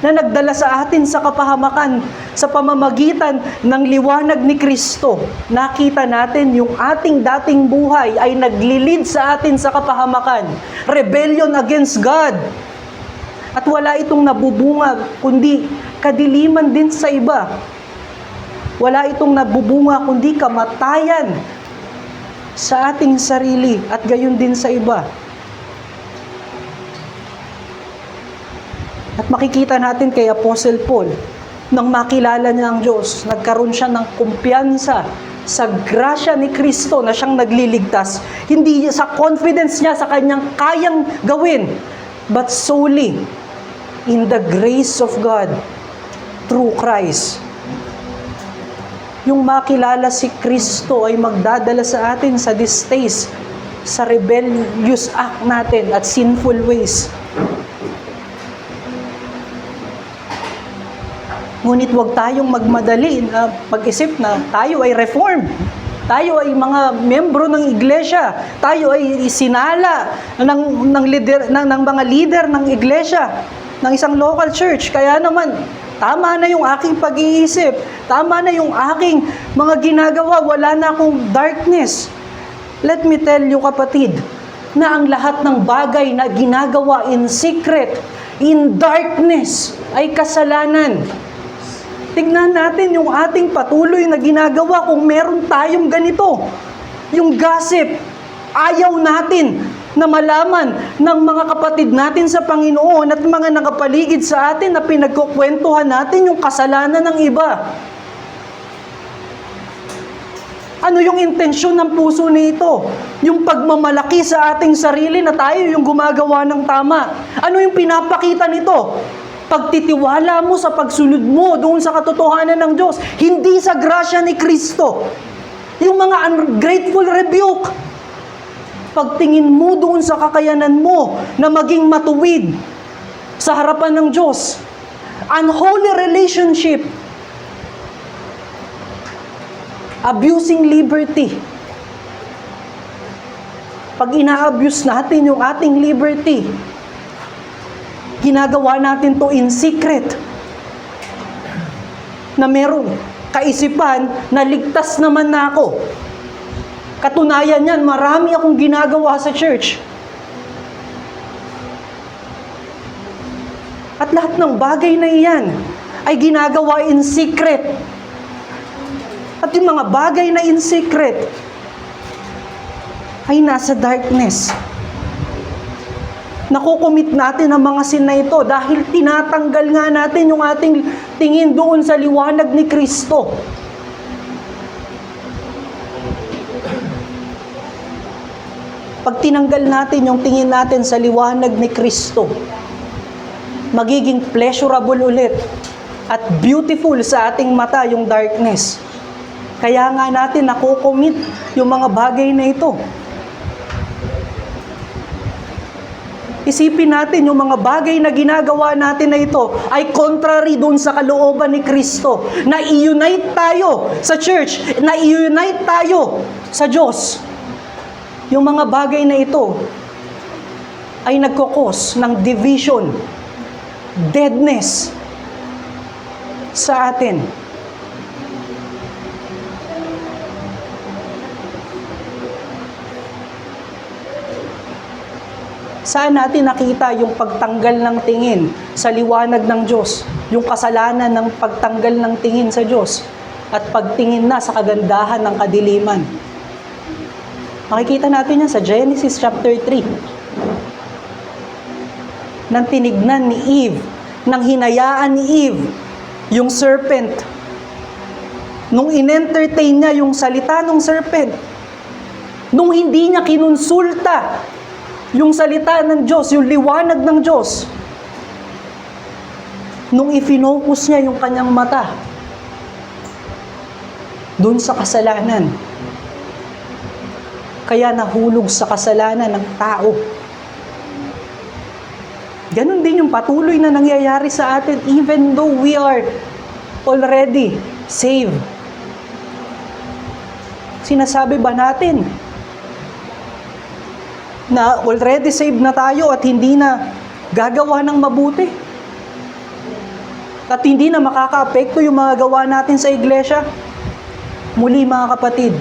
na nagdala sa atin sa kapahamakan sa pamamagitan ng liwanag ni Kristo. Nakita natin yung ating dating buhay ay naglilid sa atin sa kapahamakan. Rebellion against God. At wala itong nabubunga, kundi kadiliman din sa iba. Wala itong nabubunga, kundi kamatayan sa ating sarili at gayon din sa iba. At makikita natin kay Apostle Paul, nang makilala niya ang Diyos, nagkaroon siya ng kumpiyansa sa grasya ni Kristo na siyang nagliligtas. Hindi sa confidence niya sa kanyang kayang gawin, but solely in the grace of God through Christ. Yung makilala si Kristo ay magdadala sa atin sa distaste, sa rebellious act natin at sinful ways. Ngunit huwag tayong magmadali na pag-isip na tayo ay reformed. Tayo ay mga membro ng iglesia. Tayo ay isinala ng mga leader ng iglesia, ng isang local church. Kaya naman, tama na yung aking pag-iisip. Tama na yung aking mga ginagawa. Wala na akong darkness. Let me tell you, kapatid, na ang lahat ng bagay na ginagawa in secret, in darkness, ay kasalanan. Tignan natin yung ating patuloy na ginagawa kung meron tayong ganito. Yung gossip, ayaw natin na malaman ng mga kapatid natin sa Panginoon at mga nakapaligid sa atin na pinagkukwentuhan natin yung kasalanan ng iba. Ano yung intensyon ng puso nito? Yung pagmamalaki sa ating sarili na tayo yung gumagawa ng tama. Ano yung pinapakita nito? Pagtitiwala mo sa pagsunod mo doon sa katotohanan ng Diyos, hindi sa grasya ni Kristo. Yung mga ungrateful rebuke, pagtingin mo doon sa kakayanan mo na maging matuwid sa harapan ng Diyos. Unholy relationship, abusing liberty. Pag ina-abuse natin yung ating liberty, ginagawa natin to in secret. Na merong kaisipan na ligtas naman na ako. Katunayan yan, marami akong ginagawa sa church. At lahat ng bagay na iyan ay ginagawa in secret. At yung mga bagay na in secret ay nasa darkness. Nakukumit natin ang mga sin na ito dahil tinatanggal nga natin yung ating tingin doon sa liwanag ni Kristo. Pag tinanggal natin yung tingin natin sa liwanag ni Kristo, magiging pleasurable ulit at beautiful sa ating mata yung darkness. Kaya nga natin nakukumit yung mga bagay na ito. Isipin natin yung mga bagay na ginagawa natin na ito ay contrary doon sa kalooban ni Kristo. Na i-unite tayo sa church, na i-unite tayo sa Diyos. Yung mga bagay na ito ay nagkukos ng division, deadness sa atin. Saan natin nakita yung pagtanggal ng tingin sa liwanag ng Diyos? Yung kasalanan ng pagtanggal ng tingin sa Diyos at pagtingin na sa kagandahan ng kadiliman. Makikita natin yan sa Genesis chapter 3. Nang tinignan ni Eve, nang hinayaan ni Eve, yung serpent, nung in-entertain niya yung salita ng serpent, nung hindi niya kinonsulta yung salita ng Diyos, yung liwanag ng Diyos, nung ifinokus niya yung kanyang mata doon sa kasalanan. Kaya nahulog sa kasalanan ng tao. Ganon din yung patuloy na nangyayari sa atin even though we are already saved. Sinasabi ba natin na already saved na tayo at hindi na gagawa ng mabuti? At hindi na makaka-apekto yung mga gawa natin sa iglesia? Muli mga kapatid,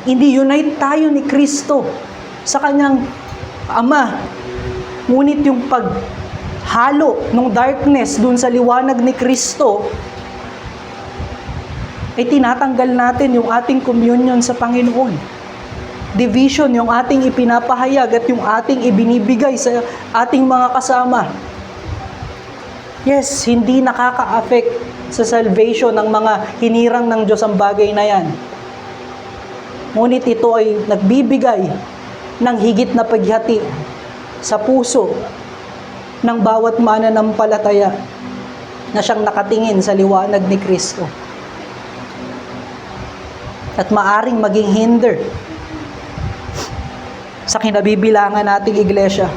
hindi unite tayo ni Kristo sa kanyang Ama. Ngunit yung paghalo ng darkness dun sa liwanag ni Kristo, ay tinatanggal natin yung ating communion sa Panginoon. Division yung ating ipinapahayag at yung ating ibinibigay sa ating mga kasama. Yes, hindi nakaka-affect sa salvation ng mga hinirang ng Diyos ang bagay na yan. Ngunit ito ay nagbibigay ng higit na paghati sa puso ng bawat mananampalataya na siyang nakatingin sa liwanag ni Kristo. At maaring maging hinder sa kinabibilangan nating iglesia.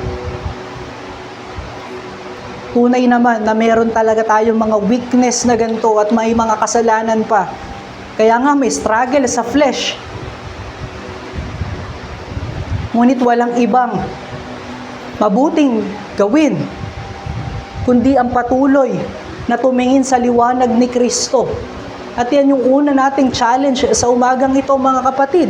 Tunay naman na meron talaga tayong mga weakness na ganito at may mga kasalanan pa. Kaya nga may struggle sa flesh. Ngunit walang ibang mabuting gawin kundi ang patuloy na tumingin sa liwanag ni Kristo. At yan yung una nating challenge sa umagang ito mga kapatid.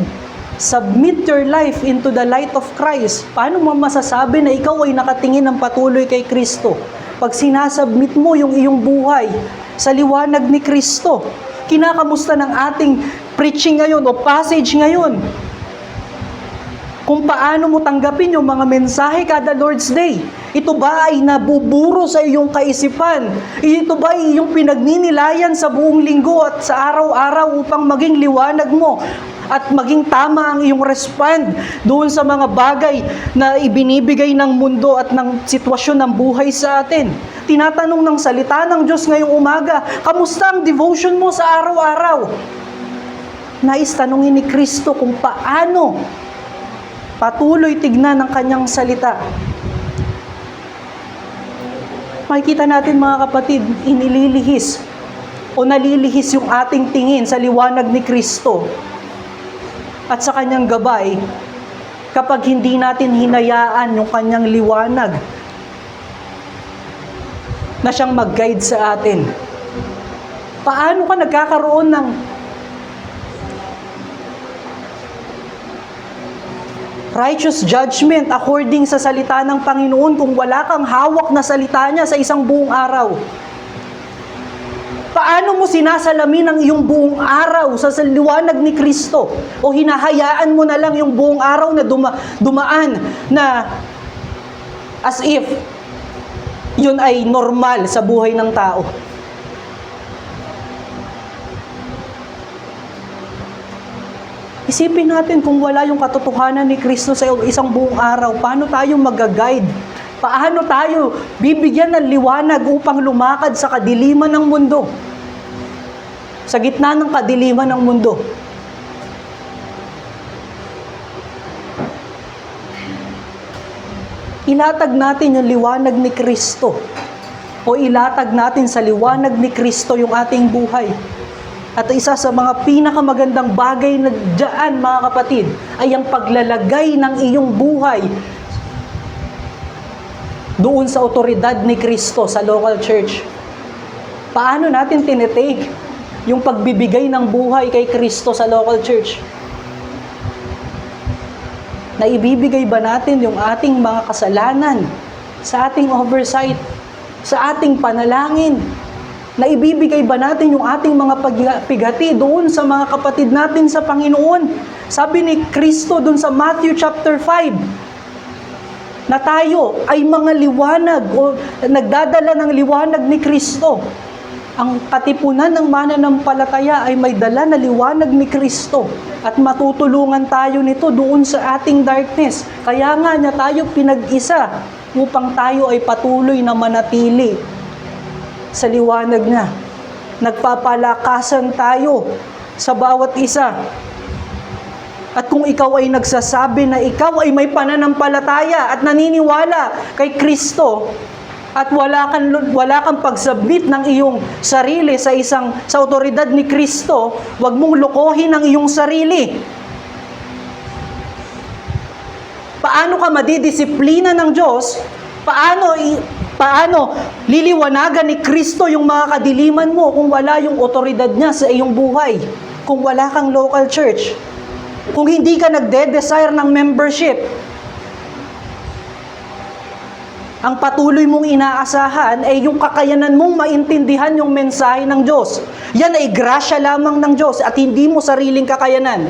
Submit your life into the light of Christ. Paano mo masasabi na ikaw ay nakatingin ng patuloy kay Kristo? Pag sinasubmit mo yung iyong buhay sa liwanag ni Kristo. Kinakamusta ng ating preaching ngayon o passage ngayon? Kung paano mo tanggapin yung mga mensahe kada Lord's Day. Ito ba ay nabuburo sa iyong kaisipan? Ito ba ay iyong pinagninilayan sa buong linggo at sa araw-araw upang maging liwanag mo at maging tama ang iyong respond doon sa mga bagay na ibinibigay ng mundo at ng sitwasyon ng buhay sa atin? Tinatanong ng salita ng Diyos ngayong umaga, kamusta ang devotion mo sa araw-araw? Nais tanungin ni Kristo kung paano patuloy tignan ng kanyang salita. Makikita natin mga kapatid, inililihis o nalilihis yung ating tingin sa liwanag ni Kristo at sa kanyang gabay kapag hindi natin hinayaan yung kanyang liwanag na siyang mag-guide sa atin. Paano ka nagkakaroon ng righteous judgment according sa salita ng Panginoon kung wala kang hawak na salita niya sa isang buong araw? Paano mo sinasalamin ang iyong buong araw sa liwanag ni Kristo? O hinahayaan mo na lang yung buong araw na dumaan na as if yun ay normal sa buhay ng tao? Isipin natin kung wala yung katotohanan ni Kristo sa isang buong araw, paano tayo mag-guide? Paano tayo bibigyan ng liwanag upang lumakad sa kadiliman ng mundo? Sa gitna ng kadiliman ng mundo. Ilatag natin yung liwanag ni Kristo. O ilatag natin sa liwanag ni Kristo yung ating buhay. At isa sa mga pinakamagandang bagay na dyan, mga kapatid, ay ang paglalagay ng iyong buhay doon sa otoridad ni Kristo sa local church. Paano natin tinitake yung pagbibigay ng buhay kay Kristo sa local church? Na ibibigay ba natin yung ating mga kasalanan sa ating oversight, sa ating panalangin? Na ibibigay ba natin yung ating mga pighati doon sa mga kapatid natin sa Panginoon? Sabi ni Kristo doon sa Matthew chapter 5, na tayo ay mga liwanag o nagdadala ng liwanag ni Kristo. Ang katipunan ng mananampalataya ay may dala na liwanag ni Kristo at matutulungan tayo nito doon sa ating darkness. Kaya nga niya tayo pinag-isa upang tayo ay patuloy na manatili sa liwanag niya. Nagpapalakasan tayo sa bawat isa. At kung ikaw ay nagsasabi na ikaw ay may pananampalataya at naniniwala kay Kristo, at wala kang pagsubmit ng iyong sarili sa otoridad ni Kristo, huwag mong lokohin ang iyong sarili. Paano ka madidisiplina ng Diyos? Paano liliwanagan ni Kristo yung mga kadiliman mo kung wala yung otoridad niya sa iyong buhay? Kung wala kang local church? Kung hindi ka nagde-desire ng membership? Ang patuloy mong inaasahan ay yung kakayanan mong maintindihan yung mensahe ng Diyos. Yan ay grasya lamang ng Diyos at hindi mo sariling kakayanan.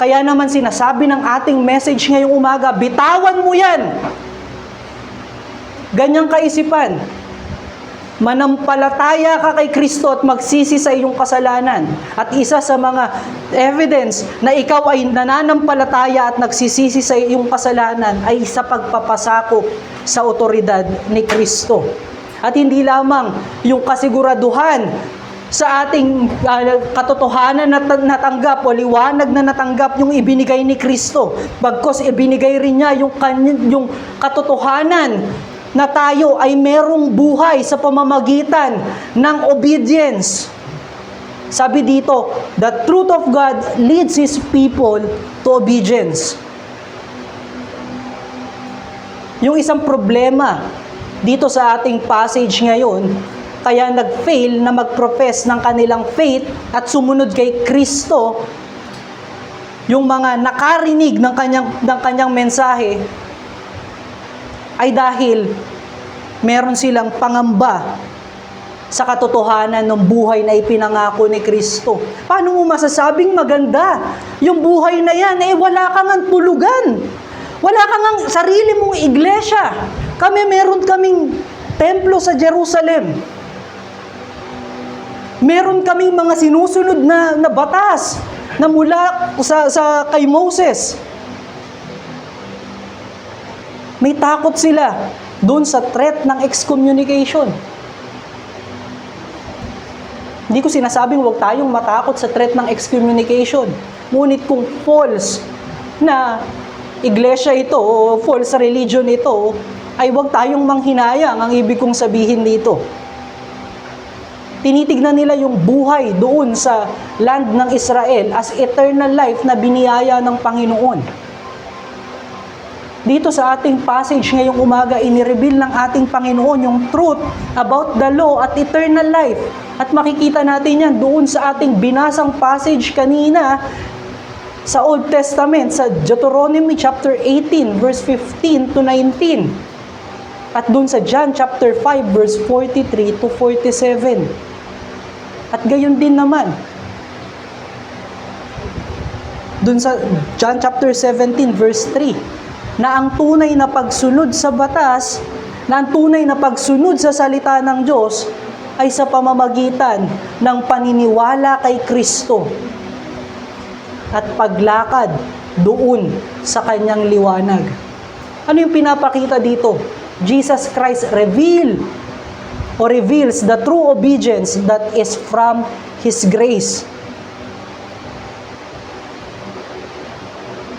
Kaya naman sinasabi ng ating message ngayong umaga, bitawan mo yan. Ganyang kaisipan. Manampalataya ka kay Kristo at magsisi sa iyong kasalanan. At isa sa mga evidence na ikaw ay nananampalataya at nagsisisi sa iyong kasalanan ay sa pagpapasako sa otoridad ni Kristo. At hindi lamang yung kasiguraduhan sa ating katotohanan na natanggap o liwanag na natanggap yung ibinigay ni Kristo. Bagkos ibinigay rin niya yung katotohanan na tayo ay merong buhay sa pamamagitan ng obedience. Sabi dito, the truth of God leads His people to obedience. Yung isang problema dito sa ating passage ngayon, kaya nag-fail na mag-profess ng kanilang faith at sumunod kay Kristo, yung mga nakarinig ng kanyang mensahe, ay dahil meron silang pangamba sa katotohanan ng buhay na ipinangako ni Kristo. Paano mo masasabing maganda yung buhay na yan? Wala kang tulugan. Wala kang sarili mong iglesia. Meron kaming templo sa Jerusalem. Meron kaming mga sinusunod na batas na mula sa kay Moses. May takot sila doon sa threat ng excommunication. Hindi ko sinasabing huwag tayong matakot sa threat ng excommunication. Ngunit kung false na iglesia ito o false religion ito, ay huwag tayong manghinayang ang ibig kong sabihin dito. Tinitignan nila yung buhay doon sa land ng Israel as eternal life na biniyaya ng Panginoon. Dito sa ating passage ngayong umaga, inireveal ng ating Panginoon yung truth about the law at eternal life. At makikita natin yan doon sa ating binasang passage kanina sa Old Testament, sa Deuteronomy chapter 18, verse 15 to 19. At doon sa John chapter 5, verse 43 to 47. At gayon din naman, doon sa John chapter 17, verse 3, na ang tunay na pagsunod sa batas, na ang tunay na pagsunod sa salita ng Diyos ay sa pamamagitan ng paniniwala kay Kristo at paglakad doon sa kanyang liwanag. Ano yung pinapakita dito? Jesus Christ reveals the true obedience that is from His grace.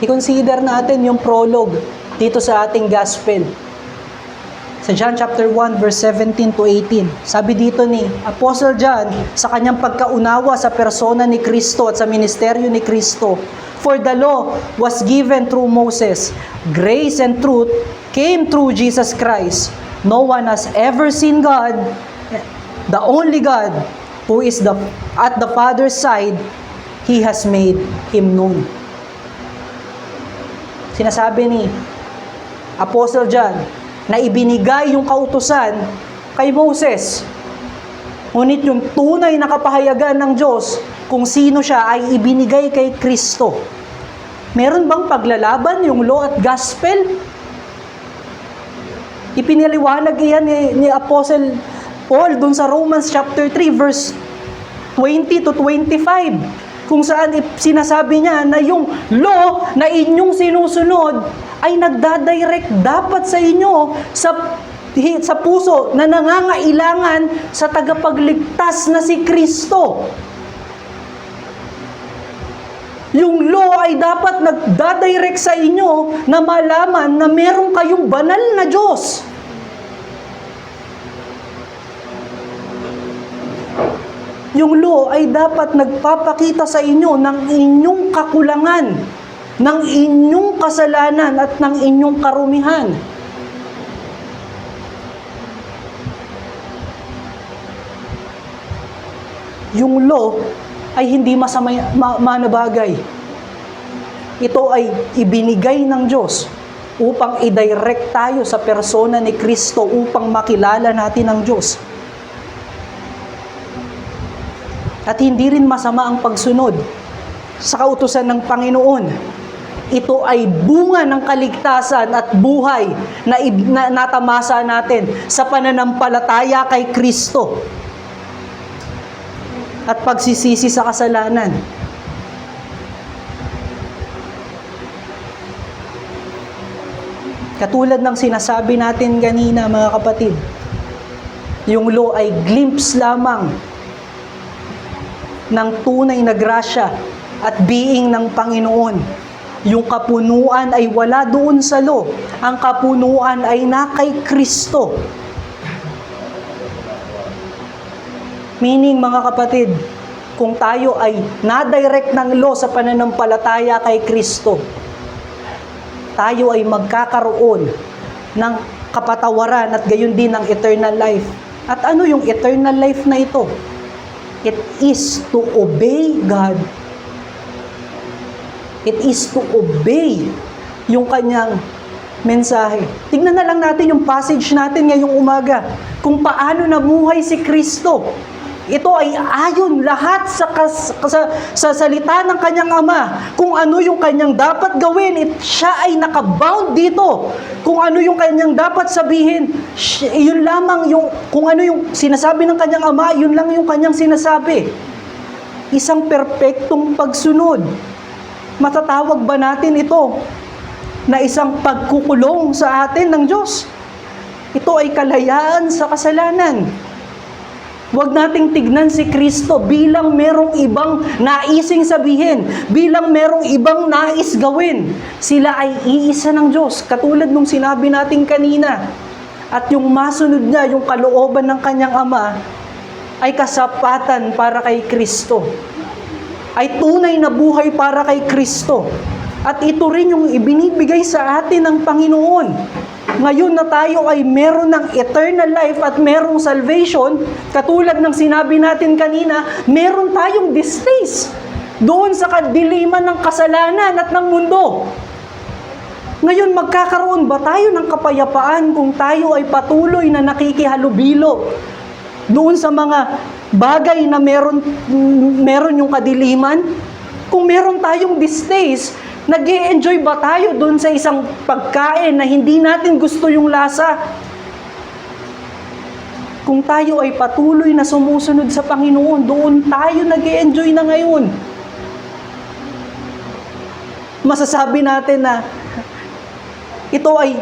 I-consider natin yung prologue dito sa ating gospel. Sa John chapter 1 verse 17 to 18. Sabi dito ni Apostle John sa kanyang pagkaunawa sa persona ni Kristo at sa ministeryo ni Kristo. For the law was given through Moses. Grace and truth came through Jesus Christ. No one has ever seen God, the only God who is at the Father's side. He has made Him known. Sinasabi ni Apostle John na ibinigay yung kautusan kay Moses. Ngunit yung tunay na kapahayagan ng Diyos kung sino siya ay ibinigay kay Kristo. Meron bang paglalaban yung law at gospel? Ipinaliwanag iyan ni Apostle Paul dun sa Romans chapter 3 verse 20 to 25. Kung saan sinasabi niya na yung law na inyong sinusunod ay nagdadirect dapat sa inyo sa puso na nangangailangan sa tagapagligtas na si Kristo. Yung law ay dapat nagdadirect sa inyo na malaman na meron kayong banal na Diyos. Yung law ay dapat nagpapakita sa inyo ng inyong kakulangan, ng inyong kasalanan at ng inyong karumihan. Yung law ay hindi na bagay. Ito ay ibinigay ng Diyos upang i-direct tayo sa persona ni Kristo upang makilala natin ang Diyos. At hindi rin masama ang pagsunod sa kautusan ng Panginoon. Ito ay bunga ng kaligtasan at buhay na natamasa natin sa pananampalataya kay Kristo at pagsisisi sa kasalanan. Katulad ng sinasabi natin kanina, mga kapatid, yung law ay glimpse lamang ng tunay na grasya at being ng Panginoon. Yung kapunuan ay wala doon sa law. Ang kapunuan ay na kay Kristo. Meaning, mga kapatid, kung tayo ay na-direct ng law sa pananampalataya kay Kristo, tayo ay magkakaroon ng kapatawaran at gayon din ng eternal life. At ano yung eternal life na ito? It is to obey God. It is to obey yung kanyang mensahe. Tignan na lang natin yung passage natin ngayong umaga, kung paano namuhay si Kristo. Ito ay ayon lahat sa salita ng kanyang Ama. Kung ano yung kanyang dapat gawin, siya ay nakabound dito. Kung ano yung kanyang dapat sabihin, yun lamang yung, kung ano yung sinasabi ng kanyang Ama, yun lang yung kanyang sinasabi. Isang perpektong pagsunod. Matatawag ba natin ito na isang pagkukulong sa atin ng Diyos? Ito ay kalayaan sa kasalanan. Huwag nating tignan si Kristo bilang merong ibang naising sabihin, bilang merong ibang nais gawin. Sila ay iisa ng Diyos, katulad nung sinabi natin kanina. At yung masunod niya, yung kalooban ng kanyang Ama, ay kasapatan para kay Kristo. Ay tunay na buhay para kay Kristo. At ito rin yung ibinibigay sa atin ng Panginoon. Ngayon na tayo ay meron ng eternal life at merong salvation, katulad ng sinabi natin kanina, meron tayong distaste doon sa kadiliman ng kasalanan at ng mundo. Ngayon, magkakaroon ba tayo ng kapayapaan kung tayo ay patuloy na nakikihalubilo doon sa mga bagay na meron yung kadiliman? Kung meron tayong distaste, nag-e-enjoy ba tayo doon sa isang pagkain na hindi natin gusto yung lasa? Kung tayo ay patuloy na sumusunod sa Panginoon, doon tayo nag-e-enjoy na ngayon. Masasabi natin na ito ay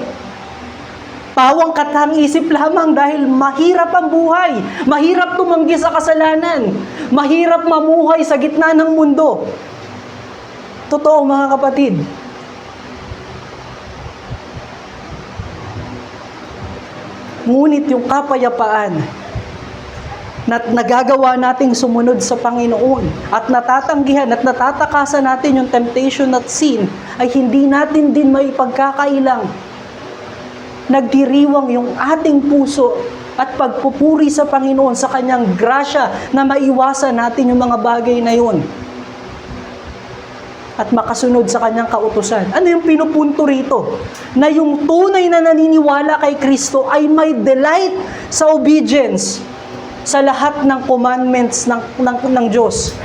pawang katang-isip lamang dahil mahirap ang buhay, mahirap tumanggi sa kasalanan, mahirap mamuhay sa gitna ng mundo. Totoo, mga kapatid. Ngunit yung kapayapaan na nagagawa nating sumunod sa Panginoon at natatanggihan at natatakasan natin yung temptation at sin ay hindi natin din may pagkakailang. Nagdiriwang yung ating puso at pagpupuri sa Panginoon sa kanyang grasya na maiwasan natin yung mga bagay na yun at makasunod sa kanyang kautusan. Ano yung pinupunto rito? Na yung tunay na naniniwala kay Kristo ay may delight sa obedience sa lahat ng commandments ng Diyos.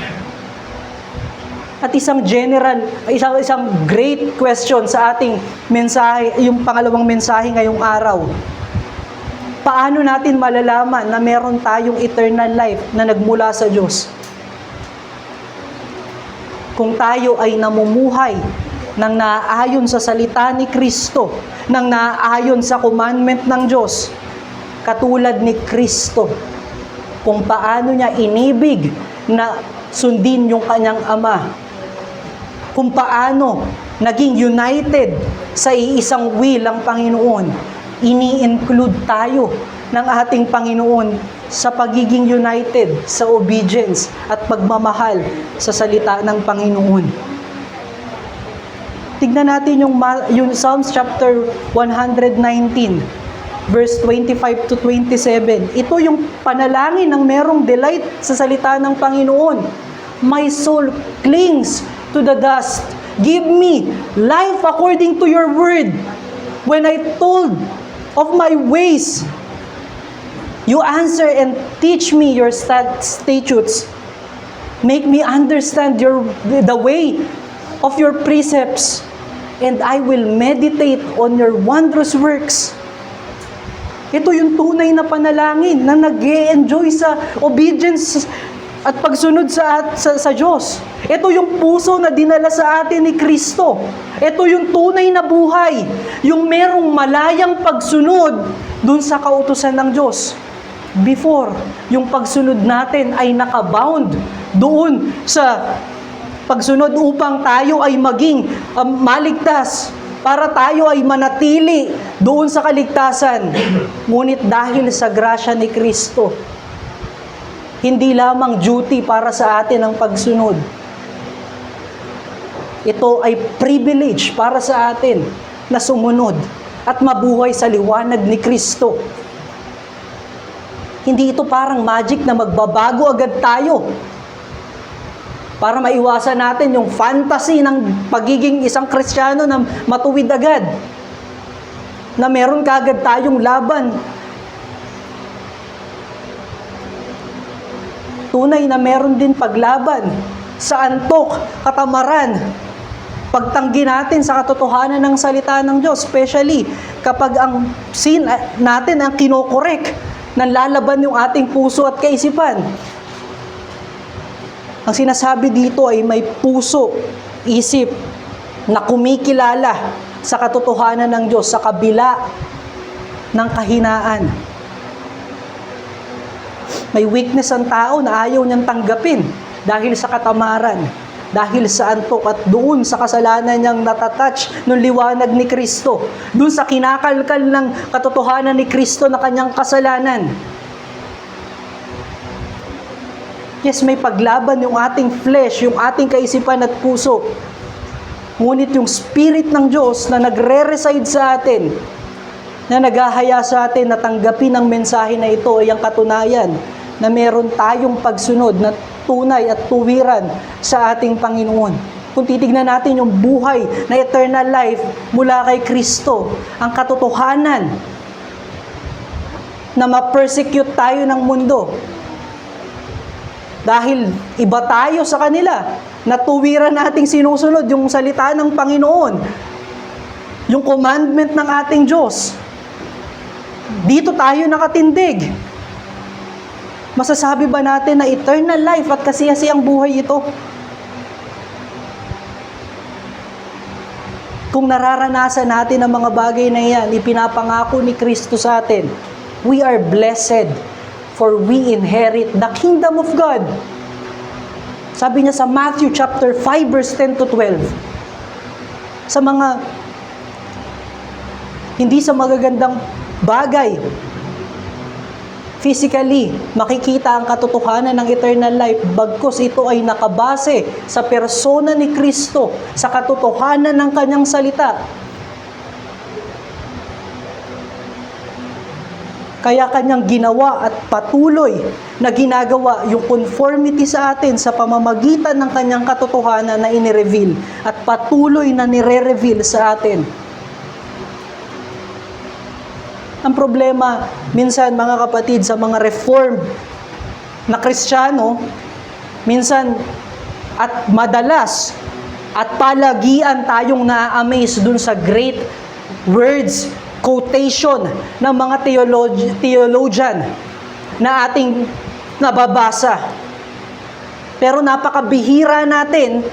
At isang great question sa ating mensahe, yung pangalawang mensahe ngayong araw. Paano natin malalaman na meron tayong eternal life na nagmula sa Diyos? Kung tayo ay namumuhay nang naaayon sa salita ni Kristo, nang naaayon sa commandment ng Diyos, katulad ni Kristo, kung paano niya inibig na sundin yung kanyang ama, kung paano naging united sa iisang will ang Panginoon, ini-include tayo ng ating Panginoon sa pagiging united, sa obedience at pagmamahal sa salita ng Panginoon. Tignan natin yung Psalms chapter 119, verse 25 to 27. Ito yung panalangin ng merong delight sa salita ng Panginoon. My soul clings to the dust. Give me life according to your word. When I told of my ways, you answer and teach me your statutes. Make me understand the way of your precepts, and I will meditate on your wondrous works. Ito yung tunay na panalangin na nag-e-enjoy sa obedience at pagsunod sa Diyos. Ito yung puso na dinala sa atin ni Kristo. Ito yung tunay na buhay, yung merong malayang pagsunod dun sa kautusan ng Diyos. Before, yung pagsunod natin ay nakabound doon sa pagsunod upang tayo ay maging maligtas, para tayo ay manatili doon sa kaligtasan. Ngunit dahil sa grasya ni Kristo, hindi lamang duty para sa atin ang pagsunod. Ito ay privilege para sa atin na sumunod at mabuhay sa liwanag ni Kristo. Hindi ito parang magic na magbabago agad tayo para maiwasan natin yung fantasy ng pagiging isang Kristiyano na matuwid agad, na meron kaagad tayong laban. Tunay na meron din paglaban sa antok, katamaran, pagtanggi natin sa katotohanan ng salita ng Diyos, especially kapag ang sin natin ang kinokorek, nanlalaban yung ating puso at kaisipan. Ang sinasabi dito ay may puso, isip, na kumikilala sa katotohanan ng Diyos sa kabila ng kahinaan. May weakness ang tao na ayaw niyang tanggapin dahil sa katamaran, dahil sa antok at doon sa kasalanan niyang natatouch ng liwanag ni Kristo, doon sa kinakalkal ng katotohanan ni Kristo na kanyang kasalanan. Yes, may paglaban yung ating flesh, yung ating kaisipan at puso. Ngunit yung Spirit ng Diyos na nagre-reside sa atin, na naghahaya sa atin na tanggapin ang mensahe na ito ay ang katunayan na meron tayong pagsunod na tunay at tuwiran sa ating Panginoon. Kung titignan natin yung buhay na eternal life mula kay Kristo, ang katotohanan na ma-persecute tayo ng mundo, dahil iba tayo sa kanila, natuwiran nating sinusunod yung salita ng Panginoon, yung commandment ng ating Diyos. Dito tayo nakatindig. Masasabi ba natin na eternal life at kasiyasiyang buhay ito? Kung nararanasan natin ang mga bagay na yan, ipinapangako ni Kristo sa atin, we are blessed, for we inherit the kingdom of God. Sabi niya sa Matthew chapter 5 verse 10 to 12. Sa mga hindi sa magagandang bagay, physically, makikita ang katotohanan ng eternal life, bagkus ito ay nakabase sa persona ni Kristo, sa katotohanan ng kanyang salita. Kaya kanyang ginawa at patuloy na ginagawa yung conformity sa atin sa pamamagitan ng kanyang katotohanan na inireveal at patuloy na nire-reveal sa atin. Ang problema, minsan mga kapatid, sa mga reformed na Kristiyano, minsan at madalas at palagian tayong na-amaze dun sa great words, quotation ng mga theologian na ating nababasa. Pero napakabihira natin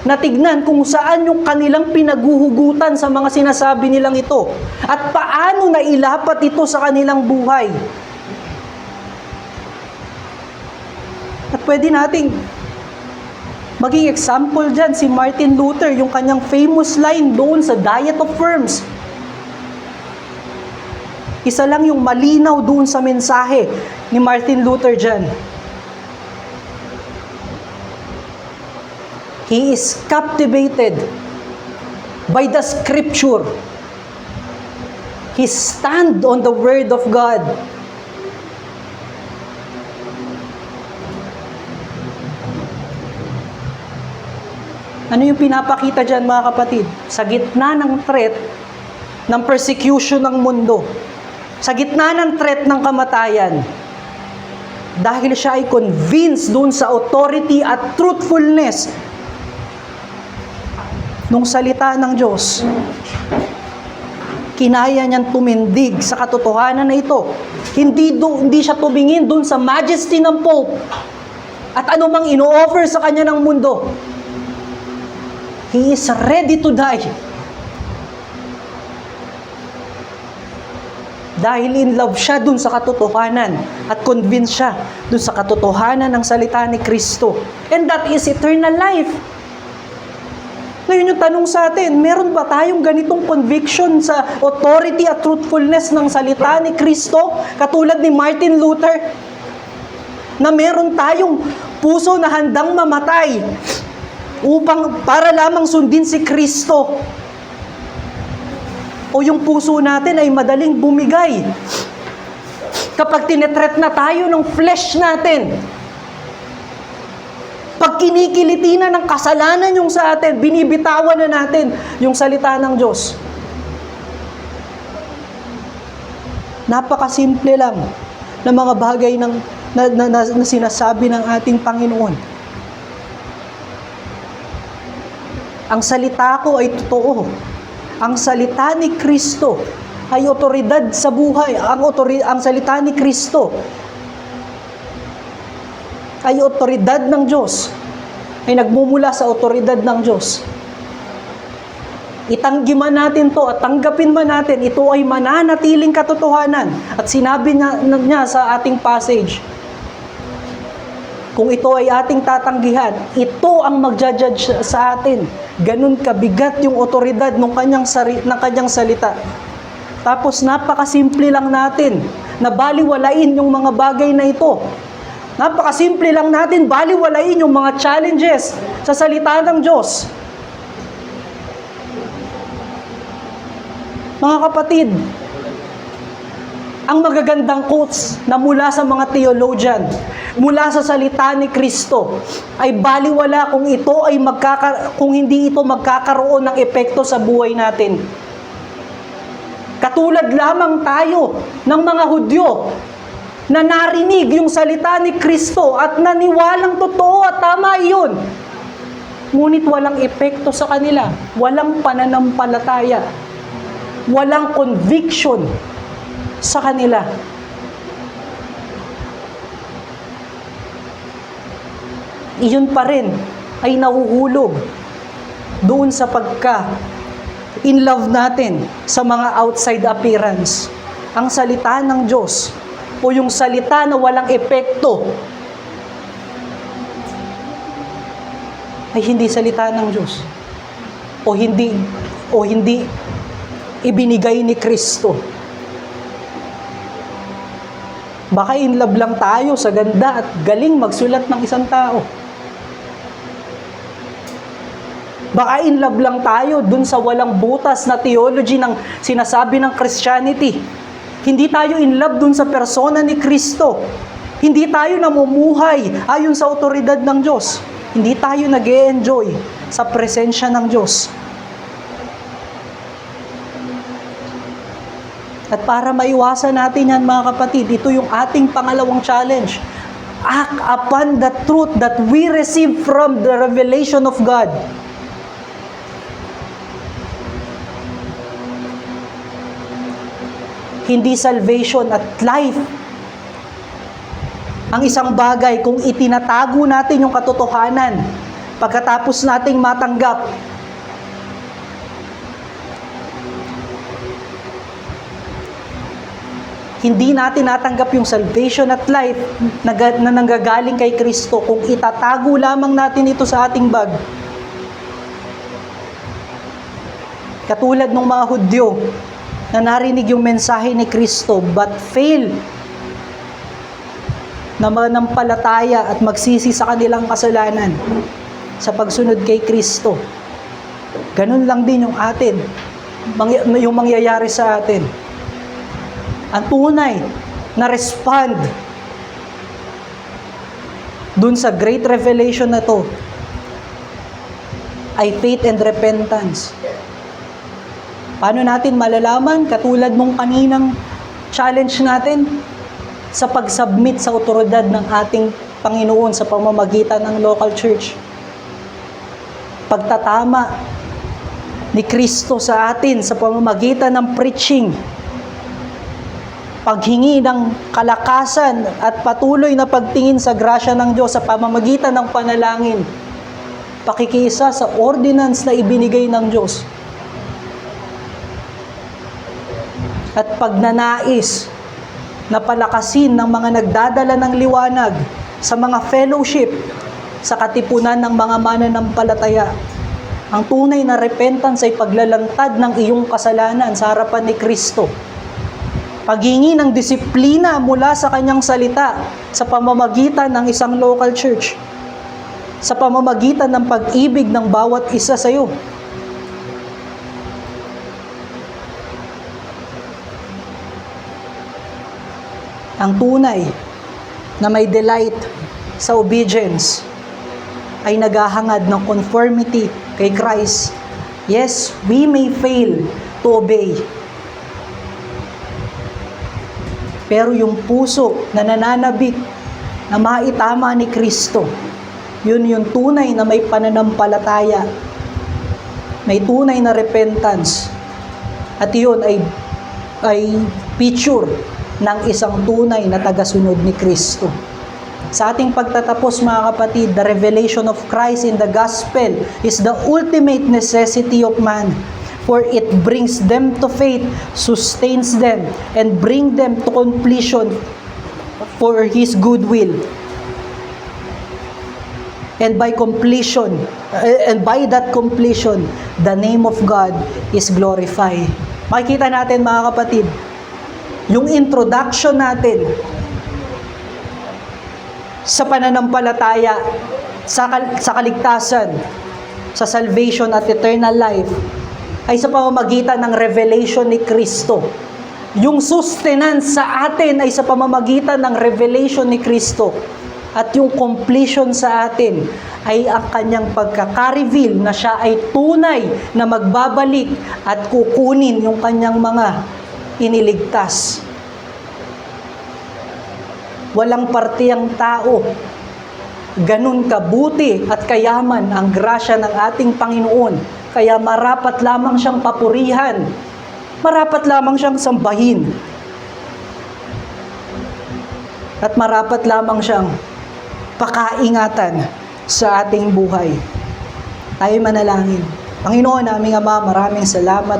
na tignan kung saan yung kanilang pinaguhugutan sa mga sinasabi nilang ito at paano na ilapat ito sa kanilang buhay. At pwede nating maging example dyan si Martin Luther, yung kanyang famous line doon sa Diet of Worms. Isa lang yung malinaw doon sa mensahe ni Martin Luther dyan. He is captivated by the scripture. He stand on the word of God. Ano yung pinapakita dyan, mga kapatid? Sa gitna ng threat ng persecution ng mundo, sa gitna ng threat ng kamatayan, dahil siya ay convinced doon sa authority at truthfulness nung salita ng Diyos, kinaya niyang tumindig sa katotohanan na ito. Hindi siya tumingin doon sa majesty ng Pope at anumang ino-offer sa kanya ng mundo. He is ready to die. Dahil in love siya dun sa katotohanan at convinced siya dun sa katotohanan ng salita ni Kristo. And that is eternal life. Ngayon yung tanong sa atin, meron ba tayong ganitong conviction sa authority at truthfulness ng salita ni Kristo? Katulad ni Martin Luther, na meron tayong puso na handang mamatay para lamang sundin si Kristo. O yung puso natin ay madaling bumigay kapag tinetret na tayo ng flesh natin. Pag kinikiliti na ng kasalanan yung sa atin, binibitawan na natin yung salita ng Diyos. Napakasimple lang ng mga bagay na sinasabi ng ating Panginoon. Ang salita ko ay totoo. Ang salita ni Kristo ay otoridad sa buhay. Ang salita ni Kristo ay otoridad ng Diyos. Ay nagmumula sa otoridad ng Diyos. Itanggi man natin to at tanggapin man natin, ito ay mananatiling katotohanan. At sinabi niya sa ating passage, kung ito ay ating tatanggihan, ito ang magja-judge sa atin. Ganun kabigat yung otoridad ng kanyang salita. Tapos napakasimple lang natin na baliwalain yung mga bagay na ito. Napakasimple lang natin baliwalain yung mga challenges sa salita ng Diyos. Mga kapatid, ang magagandang quotes na mula sa mga theologian, mula sa salita ni Kristo, ay baliwala kung hindi ito magkakaroon ng epekto sa buhay natin. Katulad lamang tayo ng mga Hudyo na narinig yung salita ni Kristo at naniwalang totoo at tama iyon. Ngunit walang epekto sa kanila, walang pananampalataya, walang conviction sa kanila. Iyon pa rin ay nahuhulog doon sa in love natin sa mga outside appearance. Ang salita ng Diyos o yung salita na walang epekto ay hindi salita ng Diyos o hindi ibinigay ni Kristo. Baka in love lang tayo sa ganda at galing magsulat ng isang tao. Baka in love lang tayo dun sa walang butas na theology ng sinasabi ng Christianity. Hindi tayo in love dun sa persona ni Kristo. Hindi tayo namumuhay ayon sa otoridad ng Diyos. Hindi tayo nag-e-enjoy sa presensya ng Diyos. At para maiwasan natin yan, mga kapatid, ito yung ating pangalawang challenge. Act upon the truth that we receive from the revelation of God. Hindi salvation at life ang isang bagay kung itinatago natin yung katotohanan pagkatapos nating matanggap, hindi natin natanggap yung salvation at life na nanggagaling kay Kristo kung itatago lamang natin ito sa ating bag. Katulad ng mga Hudyo na narinig yung mensahe ni Kristo but fail na manampalataya at magsisi sa kanilang kasalanan sa pagsunod kay Kristo. Ganun lang din yung atin, yung mangyayari sa atin. Ang tunay na respond dun sa great revelation na to ay faith and repentance. Paano natin malalaman? Katulad nung kaninang challenge natin sa pag-submit sa otoridad ng ating Panginoon sa pamamagitan ng local church. Pagtatama ni Kristo sa atin sa pamamagitan ng preaching, paghingi ng kalakasan at patuloy na pagtingin sa grasya ng Diyos sa pamamagitan ng panalangin, pakikiisa sa ordinance na ibinigay ng Diyos, at pagnanais na palakasin ng mga nagdadala ng liwanag sa mga fellowship sa katipunan ng mga mananampalataya. Ang tunay na repentance ay paglalantad ng iyong kasalanan sa harapan ni Kristo. Paghingi ng disiplina mula sa kanyang salita sa pamamagitan ng isang local church, sa pamamagitan ng pag-ibig ng bawat isa sa iyo. Ang tunay na may delight sa obedience ay naghahangad ng conformity kay Christ. Yes, we may fail to obey. Pero yung puso na nananabik na maitama ni Kristo, yun yung tunay na may pananampalataya, may tunay na repentance. At yun ay picture ng isang tunay na tagasunod ni Kristo. Sa ating pagtatapos, mga kapatid, the revelation of Christ in the gospel is the ultimate necessity of man. For it brings them to faith, sustains them, and bring them to completion for His goodwill. And by that completion, the name of God is glorified. Makikita natin, mga kapatid, yung introduction natin sa pananampalataya, sa kaligtasan, sa salvation at eternal life, ay sa pamamagitan ng revelation ni Kristo. Yung sustenance sa atin ay sa pamamagitan ng revelation ni Kristo. At yung completion sa atin ay ang kanyang pagkaka-reveal na siya ay tunay na magbabalik at kukunin yung kanyang mga iniligtas. Walang partiyang tao ganun kabuti at kayaman ang grasya ng ating Panginoon. Kaya marapat lamang siyang papurihan, marapat lamang siyang sambahin, at marapat lamang siyang pakaingatan sa ating buhay. Tayo manalangin. Panginoon, aming Ama, maraming salamat